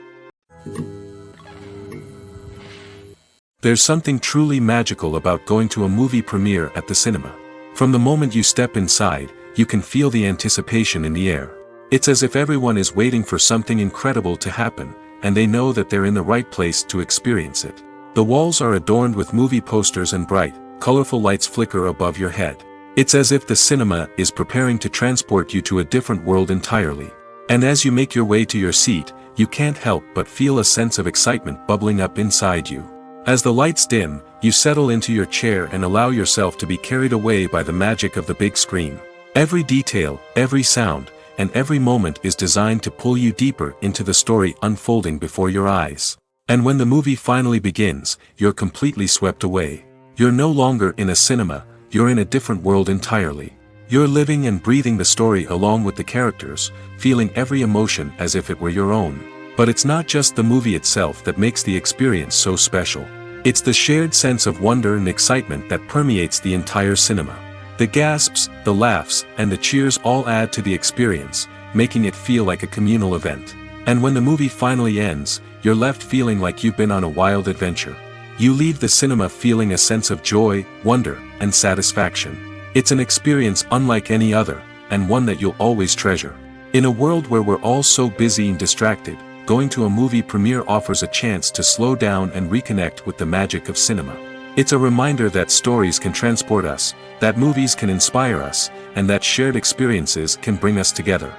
[SPEAKER 2] There's something truly magical about going to a movie premiere at the cinema. From the moment you step inside, you can feel the anticipation in the air. It's as if everyone is waiting for something incredible to happen, and they know that they're in the right place to experience it. The walls are adorned with movie posters and bright, colorful lights flicker above your head. It's as if the cinema is preparing to transport you to a different world entirely. And as you make your way to your seat, you can't help but feel a sense of excitement bubbling up inside you. As the lights dim, you settle into your chair and allow yourself to be carried away by the magic of the big screen. Every detail, every sound, and every moment is designed to pull you deeper into the story unfolding before your eyes. And when the movie finally begins, you're completely swept away. You're no longer in a cinema, you're in a different world entirely. You're living and breathing the story along with the characters, feeling every emotion as if it were your own. But it's not just the movie itself that makes the experience so special. It's the shared sense of wonder and excitement that permeates the entire cinema. The gasps, the laughs, and the cheers all add to the experience, making it feel like a communal event. And when the movie finally ends, you're left feeling like you've been on a wild adventure. You leave the cinema feeling a sense of joy, wonder, and satisfaction. It's an experience unlike any other, and one that you'll always treasure. In a world where we're all so busy and distracted, going to a movie premiere offers a chance to slow down and reconnect with the magic of cinema. It's a reminder that stories can transport us, that movies can inspire us, and that shared experiences can bring us together.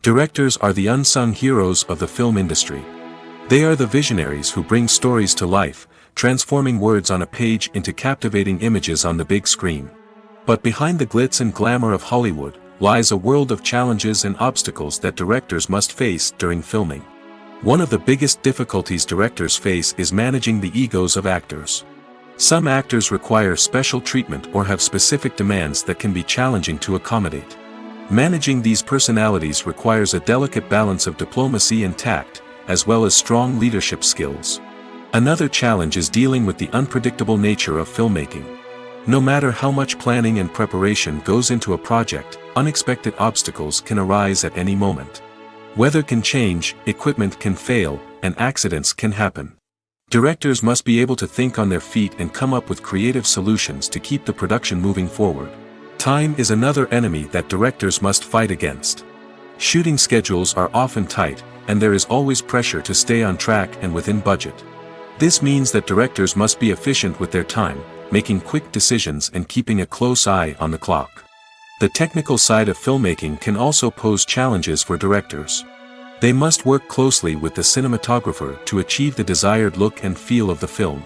[SPEAKER 2] Directors are the unsung heroes of the film industry. They are the visionaries who bring stories to life, transforming words on a page into captivating images on the big screen. But behind the glitz and glamour of Hollywood, lies a world of challenges and obstacles that directors must face during filming. One of the biggest difficulties directors face is managing the egos of actors. Some actors require special treatment or have specific demands that can be challenging to accommodate. Managing these personalities requires a delicate balance of diplomacy and tact, as well as strong leadership skills. Another challenge is dealing with the unpredictable nature of filmmaking. No matter how much planning and preparation goes into a project, unexpected obstacles can arise at any moment. Weather can change, equipment can fail, and accidents can happen. Directors must be able to think on their feet and come up with creative solutions to keep the production moving forward. Time is another enemy that directors must fight against. Shooting schedules are often tight, and there is always pressure to stay on track and within budget. This means that directors must be efficient with their time, making quick decisions and keeping a close eye on the clock. The technical side of filmmaking can also pose challenges for directors. They must work closely with the cinematographer to achieve the desired look and feel of the film.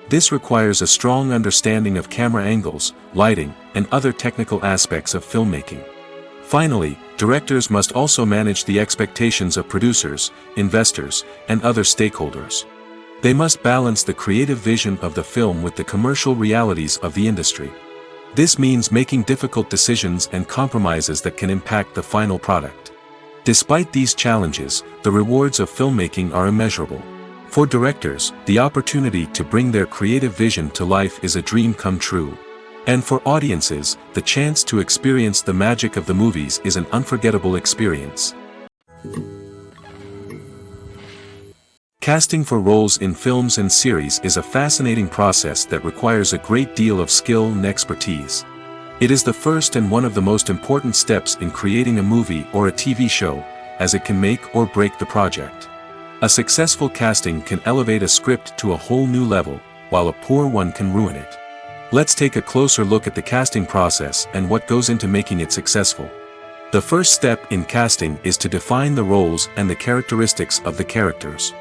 [SPEAKER 2] This requires a strong understanding of camera angles, lighting, and other technical aspects of filmmaking. Finally, directors must also manage the expectations of producers, investors, and other stakeholders. They must balance the creative vision of the film with the commercial realities of the industry. This means making difficult decisions and compromises that can impact the final product. Despite these challenges, the rewards of filmmaking are immeasurable. For directors, the opportunity to bring their creative vision to life is a dream come true. And for audiences, the chance to experience the magic of the movies is an unforgettable experience. Casting for roles in films and series is a fascinating process that requires a great deal of skill and expertise. It is the first and one of the most important steps in creating a movie or a TV show, as it can make or break the project. A successful casting can elevate a script to a whole new level, while a poor one can ruin it. Let's take a closer look at the casting process and what goes into making it successful. The first step in casting is to define the roles and the characteristics of the characters.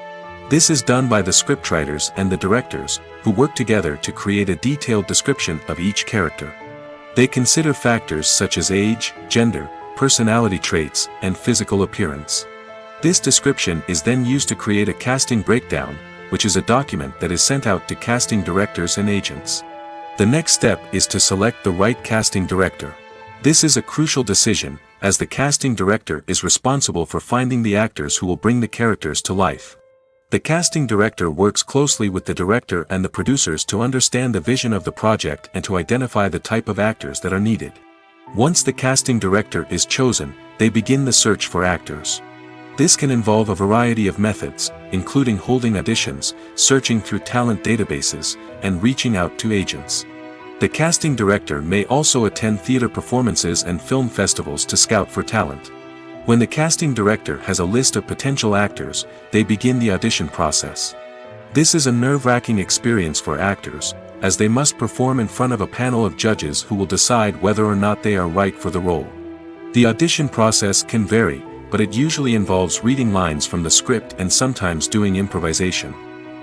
[SPEAKER 2] This is done by the scriptwriters and the directors, who work together to create a detailed description of each character. They consider factors such as age, gender, personality traits, and physical appearance. This description is then used to create a casting breakdown, which is a document that is sent out to casting directors and agents. The next step is to select the right casting director. This is a crucial decision, as the casting director is responsible for finding the actors who will bring the characters to life. The casting director works closely with the director and the producers to understand the vision of the project and to identify the type of actors that are needed. Once the casting director is chosen, they begin the search for actors. This can involve a variety of methods, including holding auditions, searching through talent databases, and reaching out to agents. The casting director may also attend theater performances and film festivals to scout for talent. When the casting director has a list of potential actors, they begin the audition process. This is a nerve-wracking experience for actors, as they must perform in front of a panel of judges who will decide whether or not they are right for the role. The audition process can vary, but it usually involves reading lines from the script and sometimes doing improvisation.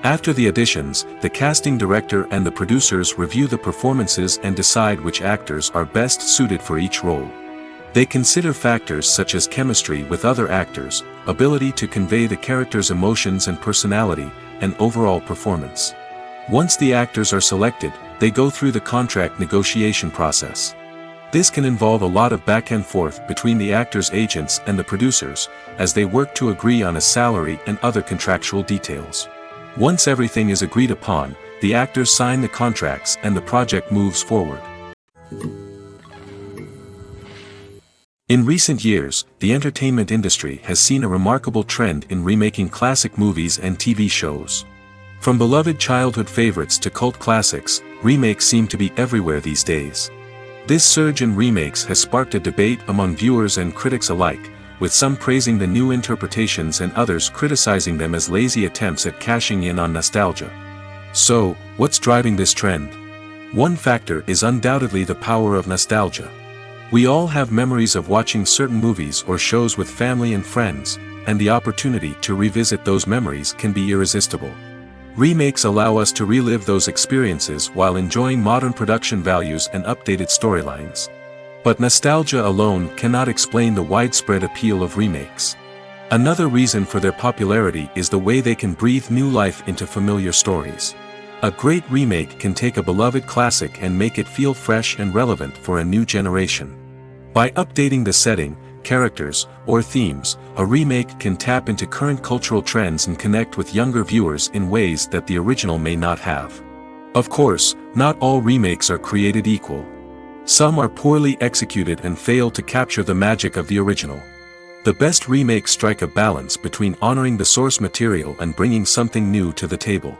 [SPEAKER 2] After the auditions, the casting director and the producers review the performances and decide which actors are best suited for each role. They consider factors such as chemistry with other actors, ability to convey the character's emotions and personality, and overall performance. Once the actors are selected, they go through the contract negotiation process. This can involve a lot of back and forth between the actors' agents and the producers, as they work to agree on a salary and other contractual details. Once everything is agreed upon, the actors sign the contracts and the project moves forward. In recent years, the entertainment industry has seen a remarkable trend in remaking classic movies and TV shows. From beloved childhood favorites to cult classics, remakes seem to be everywhere these days. This surge in remakes has sparked a debate among viewers and critics alike, with some praising the new interpretations and others criticizing them as lazy attempts at cashing in on nostalgia. So, what's driving this trend? One factor is undoubtedly the power of nostalgia. We all have memories of watching certain movies or shows with family and friends, and the opportunity to revisit those memories can be irresistible. Remakes allow us to relive those experiences while enjoying modern production values and updated storylines. But nostalgia alone cannot explain the widespread appeal of remakes. Another reason for their popularity is the way they can breathe new life into familiar stories. A great remake can take a beloved classic and make it feel fresh and relevant for a new generation. By updating the setting, characters, or themes, a remake can tap into current cultural trends and connect with younger viewers in ways that the original may not have. Of course, not all remakes are created equal. Some are poorly executed and fail to capture the magic of the original. The best remakes strike a balance between honoring the source material and bringing something new to the table.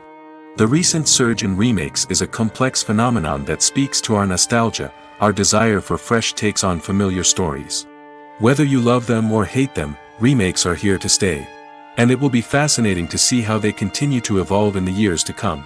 [SPEAKER 2] The recent surge in remakes is a complex phenomenon that speaks to our nostalgia, our desire for fresh takes on familiar stories. Whether you love them or hate them, remakes are here to stay. And it will be fascinating to see how they continue to evolve in the years to come.